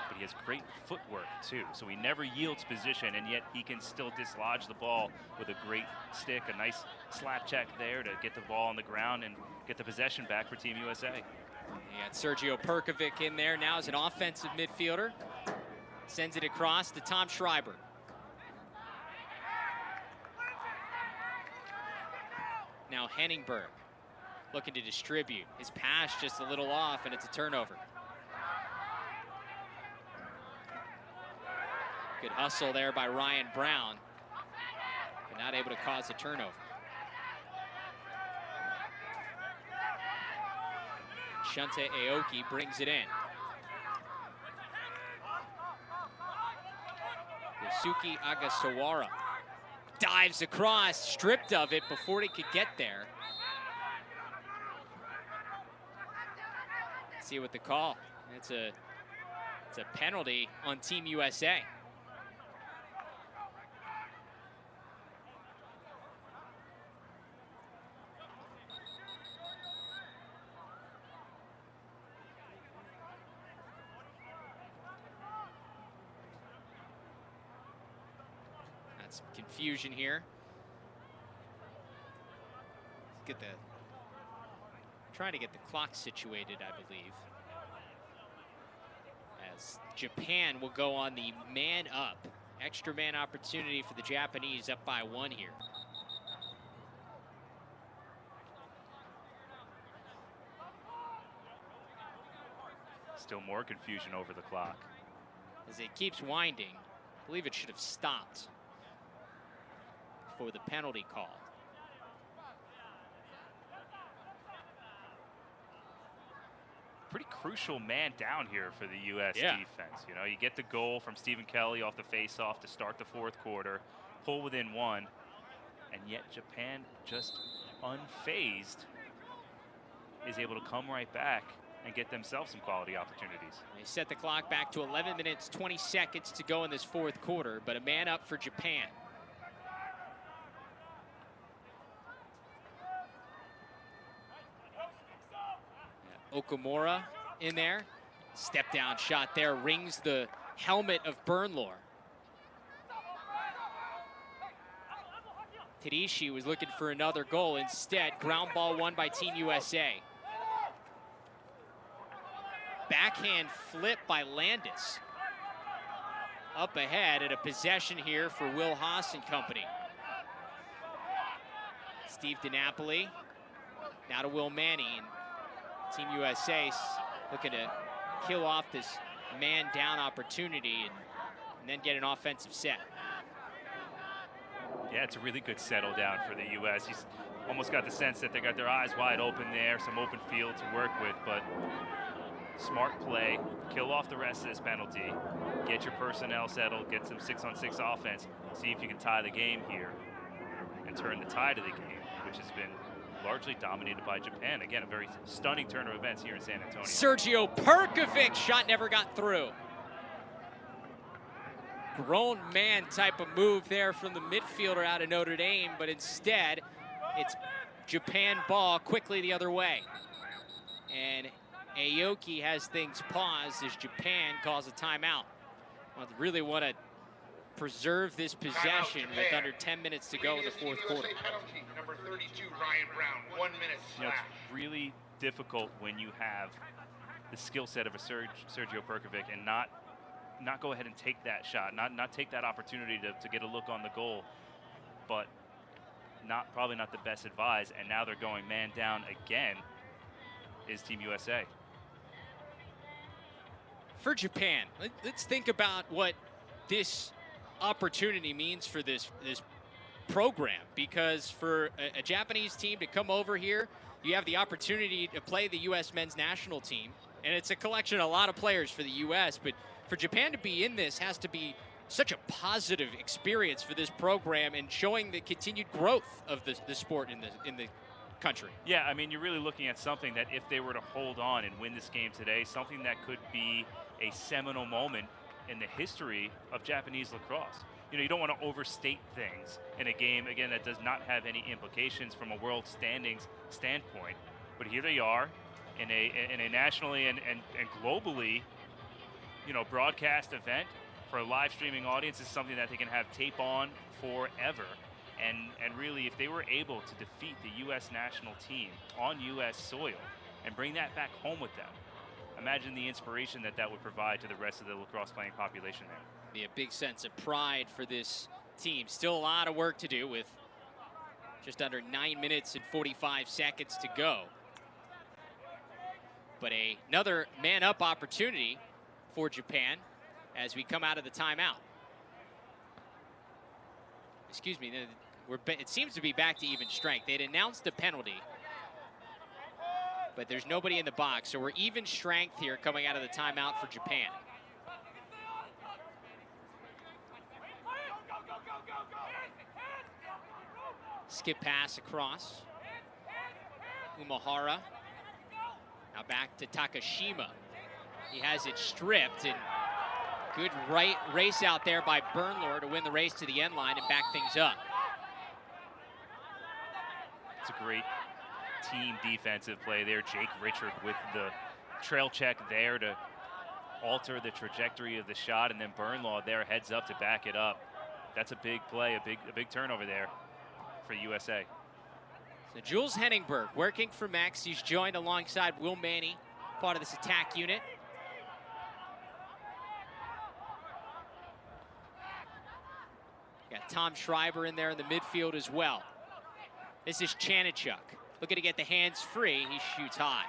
but he has great footwork too. So he never yields position, and yet he can still dislodge the ball with a great stick, a nice slap check there to get the ball on the ground and get the possession back for Team USA. You got Sergio Perkovic in there now as an offensive midfielder. Sends it across to Tom Schreiber. Now Henningberg looking to distribute. His pass just a little off, and it's a turnover. Good hustle there by Ryan Brown, but not able to cause a turnover. Shunta Aoki brings it in. Yosuke Agasawara dives across, stripped of it before he could get there. Let's see what the call. It's a penalty on Team USA. That's confusion here. Get the trying to get the clock situated, I believe. As Japan will go on the man up. Extra man opportunity for the Japanese, up by 1 here. Still more confusion over the clock. As it keeps winding, I believe it should have stopped for the penalty call. Pretty crucial man down here for the U.S. defense. You know, you get the goal from Stephen Kelly off the face-off to start the 4th quarter, pull within 1, and yet Japan, just unfazed, is able to come right back and get themselves some quality opportunities. They set the clock back to 11 minutes, 20 seconds to go in this 4th quarter, but a man up for Japan. Okamura in there. Step down shot there, rings the helmet of Bernlohr. Tedishi was looking for another goal. Instead, ground ball won by Team USA. Backhand flip by Landis. Up ahead at a possession here for Will Haas and company. Steve DiNapoli now to Will Manning. Team USA looking to kill off this man down opportunity and then get an offensive set. Yeah, it's a really good settle down for the U.S. He's almost got the sense that they got their eyes wide open there, some open field to work with, but smart play, kill off the rest of this penalty, get your personnel settled, get some 6-on-6 offense, see if you can tie the game here and turn the tide of the game, which has been largely dominated by Japan. Again, a very stunning turn of events here in San Antonio. Sergio Perkovic, shot never got through. Grown man type of move there from the midfielder out of Notre Dame, but instead it's Japan ball quickly the other way. And Aoki has things paused as Japan calls a timeout. Well, they really want to preserve this possession with under 10 minutes to go in the 4th quarter. Penalty, number 32, Ryan Brown, 1 minute You know, slash. it's really difficult when you have the skill set of a Sergio Perkovic and not go ahead and take that shot, not take that opportunity to get a look on the goal, but probably not the best advised. And now they're going man down again. Is Team USA. For Japan, let's think about what this opportunity means for this program, because for a Japanese team to come over here, you have the opportunity to play the U.S. men's national team, and it's a collection of a lot of players for the U.S., but for Japan to be in this has to be such a positive experience for this program and showing the continued growth of the sport in the country. Yeah, I mean, you're really looking at something that if they were to hold on and win this game today, something that could be a seminal moment in the history of Japanese lacrosse. you don't want to overstate things in a game, again, that does not have any implications from a world standings standpoint. But here they are in a nationally and globally, broadcast event for a live streaming audience. Is something that they can have tape on forever. And really, if they were able to defeat the U.S. national team on U.S. soil and bring that back home with them, imagine the inspiration that would provide to the rest of the lacrosse playing population there. Be a big sense of pride for this team. Still a lot of work to do with just under 9 minutes and 45 seconds to go. But another man-up opportunity for Japan as we come out of the timeout. Excuse me, it seems to be back to even strength. They'd announced a penalty, but there's nobody in the box, so we're even strength here coming out of the timeout for Japan. Skip pass across. Umahara. Now back to Takashima. He has it stripped, and good race out there by Bernlor to win the race to the end line and back things up. It's a great team defensive play there. Jake Richard with the trail check there to alter the trajectory of the shot, and then Bernlaw there heads up to back it up. That's a big play, a big turnover there for USA. So Jules Henningberg working for Mex. He's joined alongside Will Manny, part of this attack unit. Got Tom Schreiber in there in the midfield as well. This is Chanichuk. Looking to get the hands free. He shoots high.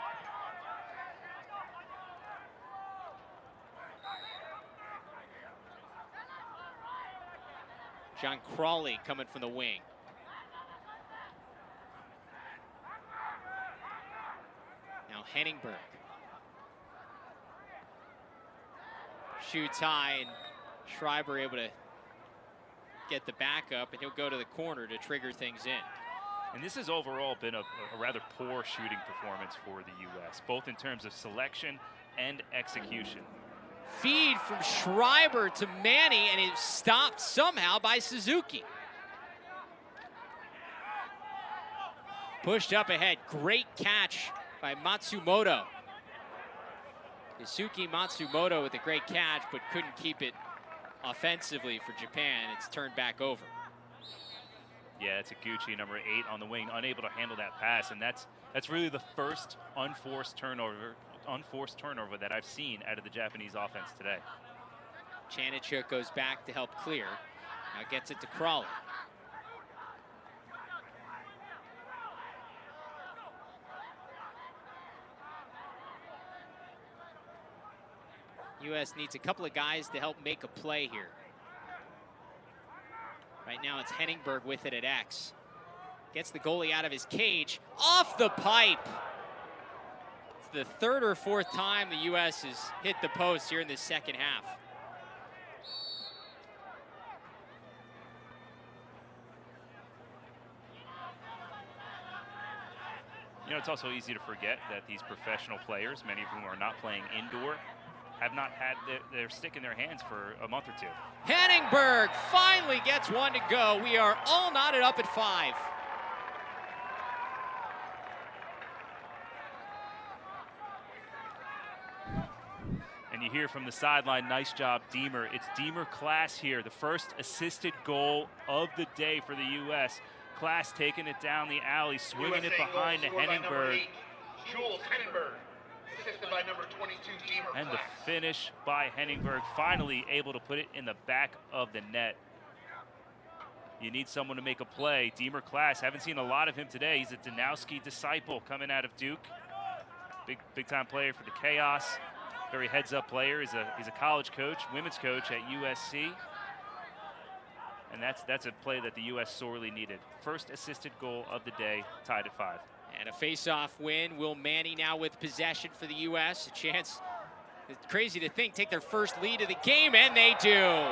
John Crawley coming from the wing. Now Henningberg. Shoots high, and Schreiber able to get the backup, and he'll go to the corner to trigger things in. And this has overall been a rather poor shooting performance for the U.S., both in terms of selection and execution. Feed from Schreiber to Manny, and it's stopped somehow by Suzuki. Pushed up ahead. Great catch by Matsumoto. Yusuke Matsumoto with a great catch, but couldn't keep it offensively for Japan. It's turned back over. Yeah, it's Iguchi, number 8 on the wing, unable to handle that pass, and that's really the first unforced turnover that I've seen out of the Japanese offense today. Chanichuk goes back to help clear. Now gets it to Crawley. U.S. needs a couple of guys to help make a play here. Right now it's Henningberg with it at X. Gets the goalie out of his cage. Off the pipe! It's the third or fourth time the U.S. has hit the post here in the second half. It's also easy to forget that these professional players, many of whom are not playing indoor, have not had their stick in their hands for a month or two. Henningberg finally gets one to go. We are all knotted up at 5. And you hear from the sideline, nice job, Deemer. It's Deemer Class here, the first assisted goal of the day for the U.S. Class taking it down the alley, swinging it behind to Henningberg. Jules Henningberg, assisted by number 22, Deemer And the Class. finish by Henningberg, finally able to put it in the back of the net. You need someone to make a play. Deemer Class, haven't seen a lot of him today. He's a Danowski disciple coming out of Duke. Big time player for the Chaos. Very heads up player. He's a college coach, women's coach at USC. And that's a play that the U.S. sorely needed. First assisted goal of the day, tied at 5. And a face-off win. Will Manny now with possession for the U.S. A chance, it's crazy to think, take their first lead of the game, and they do.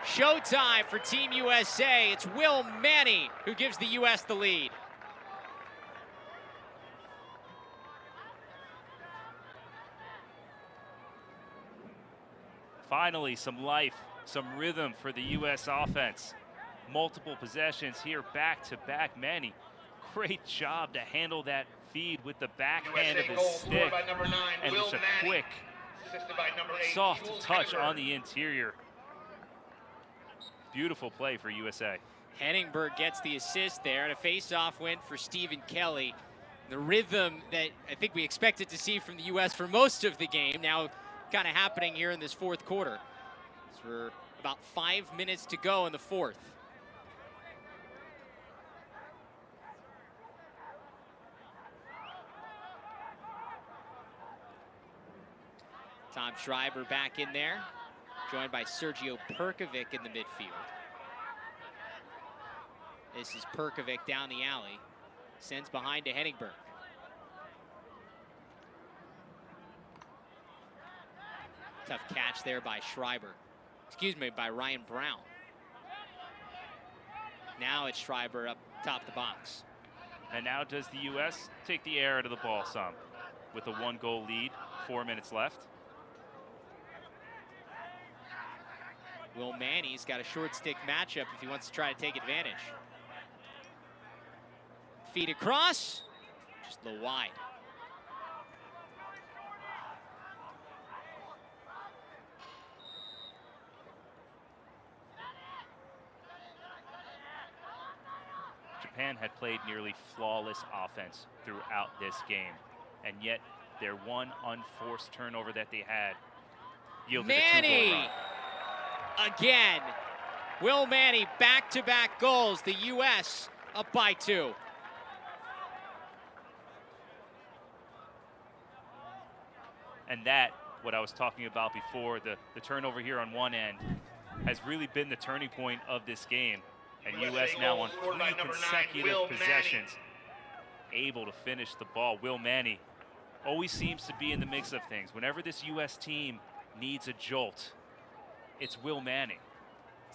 Showtime for Team USA. It's Will Manny who gives the U.S. the lead. Finally, some life, some rhythm for the U.S. offense. Multiple possessions here, back-to-back. Manny, great job to handle that feed with the backhand of his stick. And just a quick, soft touch on the interior. Beautiful play for USA. Henningberg gets the assist there, and a face-off win for Stephen Kelly. The rhythm that I think we expected to see from the U.S. for most of the game, now kind of happening here in this fourth quarter. So we're about 5 minutes to go in the fourth. Tom Schreiber back in there, joined by Sergio Perkovic in the midfield. This is Perkovic down the alley, sends behind to Henningberg. Tough catch there by Schreiber. Excuse me, by Ryan Brown. Now it's Schreiber up top the box. And now does the U.S. take the air out of the ball some with a 1-goal lead, 4 minutes left. Will Manny's got a short stick matchup if he wants to try to take advantage. Feed across, just a little wide. Japan had played nearly flawless offense throughout this game, and yet their one unforced turnover that they had yielded a 2-goal run. Again, Will Manny, back-to-back goals. The U.S. up by 2. And that, what I was talking about before, the turnover here on one end, has really been the turning point of this game. And U.S. now on 3 consecutive possessions, able to finish the ball. Will Manny always seems to be in the mix of things. Whenever this U.S. team needs a jolt, it's Will Manny.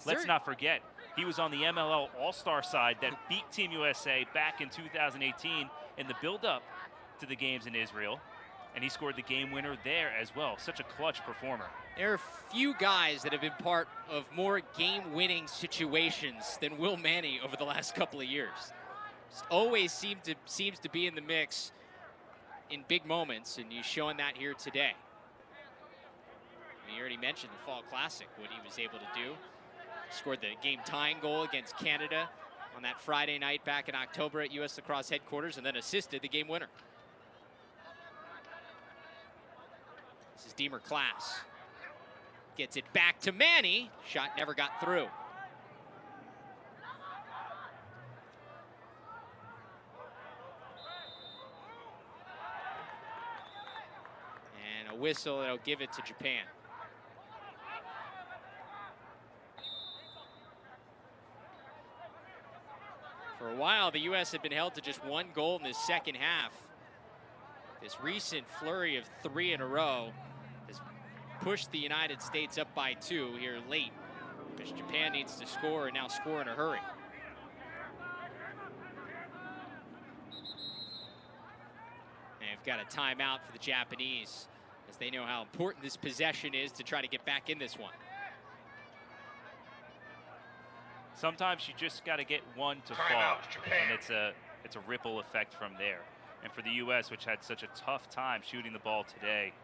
Let's not forget, he was on the MLL All-Star side that beat Team USA back in 2018 in the build-up to the games in Israel. And he scored the game winner there as well. Such a clutch performer. There are few guys that have been part of more game-winning situations than Will Manny over the last couple of years. Just always seems to be in the mix in big moments, and he's showing that here today. You already mentioned the Fall Classic, what he was able to do. Scored the game-tying goal against Canada on that Friday night back in October at U.S. Lacrosse headquarters, and then assisted the game winner. This is Deemer Class. Gets it back to Manny. Shot never got through. And a whistle that'll give it to Japan. For a while, the U.S. had been held to just 1 goal in the second half. This recent flurry of 3 in a row has pushed the United States up by 2 here late, because Japan needs to score and now score in a hurry. And they've got a timeout for the Japanese, as they know how important this possession is to try to get back in this one. Sometimes you just got to get one to fall, and it's a ripple effect from there. And for the U.S., which had such a tough time shooting the ball today,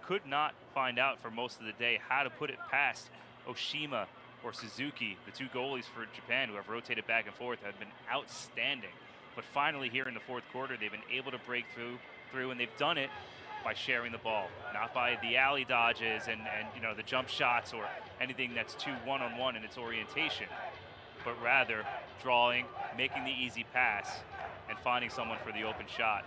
could not find out for most of the day how to put it past Oshima or Suzuki, the 2 goalies for Japan who have rotated back and forth, have been outstanding. But finally here in the fourth quarter, they've been able to break through, and they've done it by sharing the ball, not by the alley dodges and you know, the jump shots or anything that's too one-on-one in its orientation, but rather drawing, making the easy pass, and finding someone for the open shot.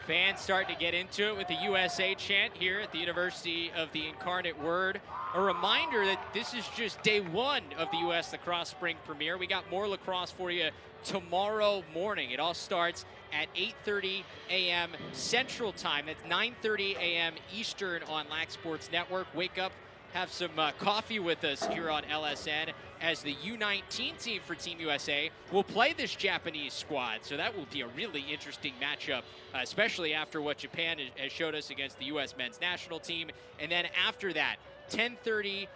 Fans starting to get into it with the USA chant here at the University of the Incarnate Word. A reminder that this is just day 1 of the U.S. Lacrosse Spring Premiere. We got more lacrosse for you tomorrow morning. It all starts at 8:30 a.m. Central Time. That's 9:30 a.m. Eastern on Lac Sports Network. Wake up, have some coffee with us here on LSN, as the U19 team for Team USA will play this Japanese squad. So that will be a really interesting matchup, especially after what Japan has showed us against the U.S. men's national team. And then after that, 10:30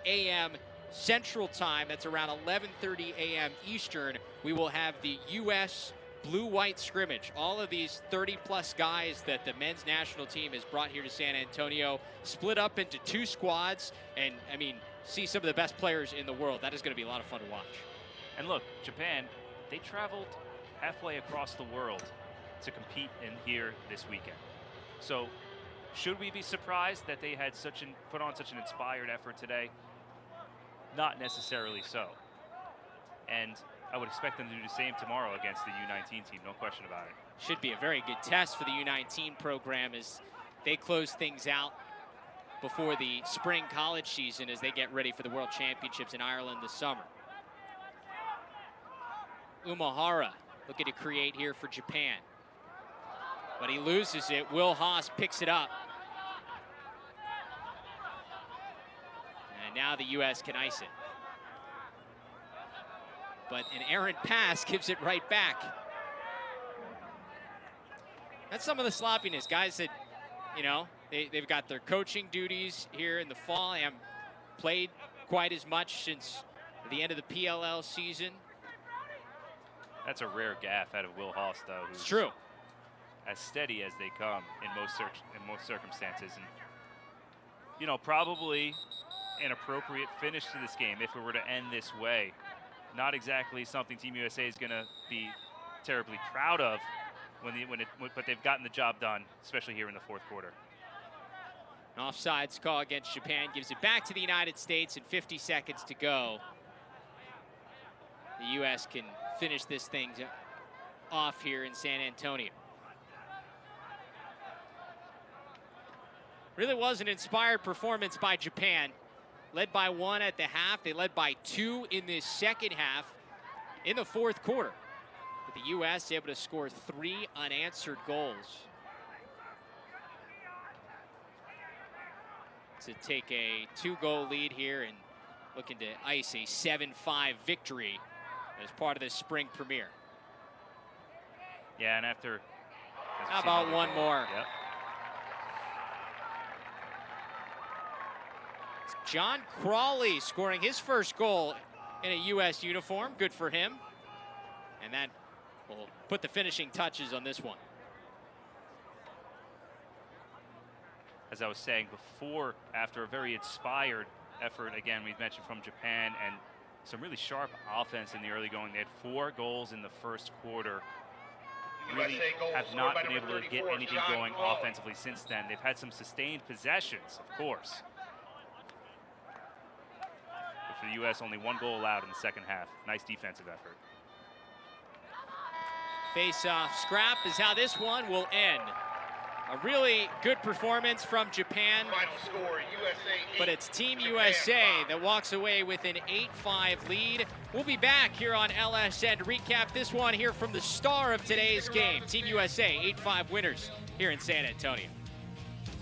a.m. Central Time. That's around 11:30 a.m. Eastern. We will have the U.S. blue-white scrimmage. All of these 30-plus guys that the men's national team has brought here to San Antonio, split up into 2 squads, and, I mean, see some of the best players in the world. That is going to be a lot of fun to watch. And look, Japan, they traveled halfway across the world to compete in here this weekend. So should we be surprised that they had put on such an inspired effort today? Not necessarily so. And I would expect them to do the same tomorrow against the U19 team, no question about it. Should be a very good test for the U19 program as they close things out before the spring college season as they get ready for the World Championships in Ireland this summer. Umehara looking to create here for Japan. But he loses it. Will Haas picks it up. And now the U.S. can ice it. But an errant pass gives it right back. That's some of the sloppiness. Guys that, you know, they've got their coaching duties here in the fall. They haven't played quite as much since the end of the PLL season. That's a rare gaffe out of Will Haas, though. It's true. As steady as they come in most circumstances. And, you know, probably an appropriate finish to this game if it were to end this way. Not exactly something Team USA is going to be terribly proud of but they've gotten the job done, especially here in the 4th quarter. An offsides call against Japan gives it back to the United States and 50 seconds to go. The U.S. can finish this thing off here in San Antonio. Really was an inspired performance by Japan. Led by 1 at the half. They led by 2 in this second half in the 4th quarter. But the U.S. able to score 3 unanswered goals to take a 2-goal lead here and looking to ice a 7-5 victory as part of this spring premiere. Yeah, and after... How about one more? Yep. John Crawley scoring his first goal in a U.S. uniform. Good for him. And that will put the finishing touches on this one. As I was saying before, after a very inspired effort, again, we've mentioned from Japan, and some really sharp offense in the early going. They had 4 goals in the first quarter. Really have not been able to get anything going offensively since then. They've had some sustained possessions, of course. But for the U.S., only 1 goal allowed in the second half. Nice defensive effort. Face-off scrap is how this one will end. A really good performance from Japan, but it's Team USA that walks away with an 8-5 lead. We'll be back here on LSN to recap this one here from the star of today's game. Team USA 8-5 winners here in San Antonio.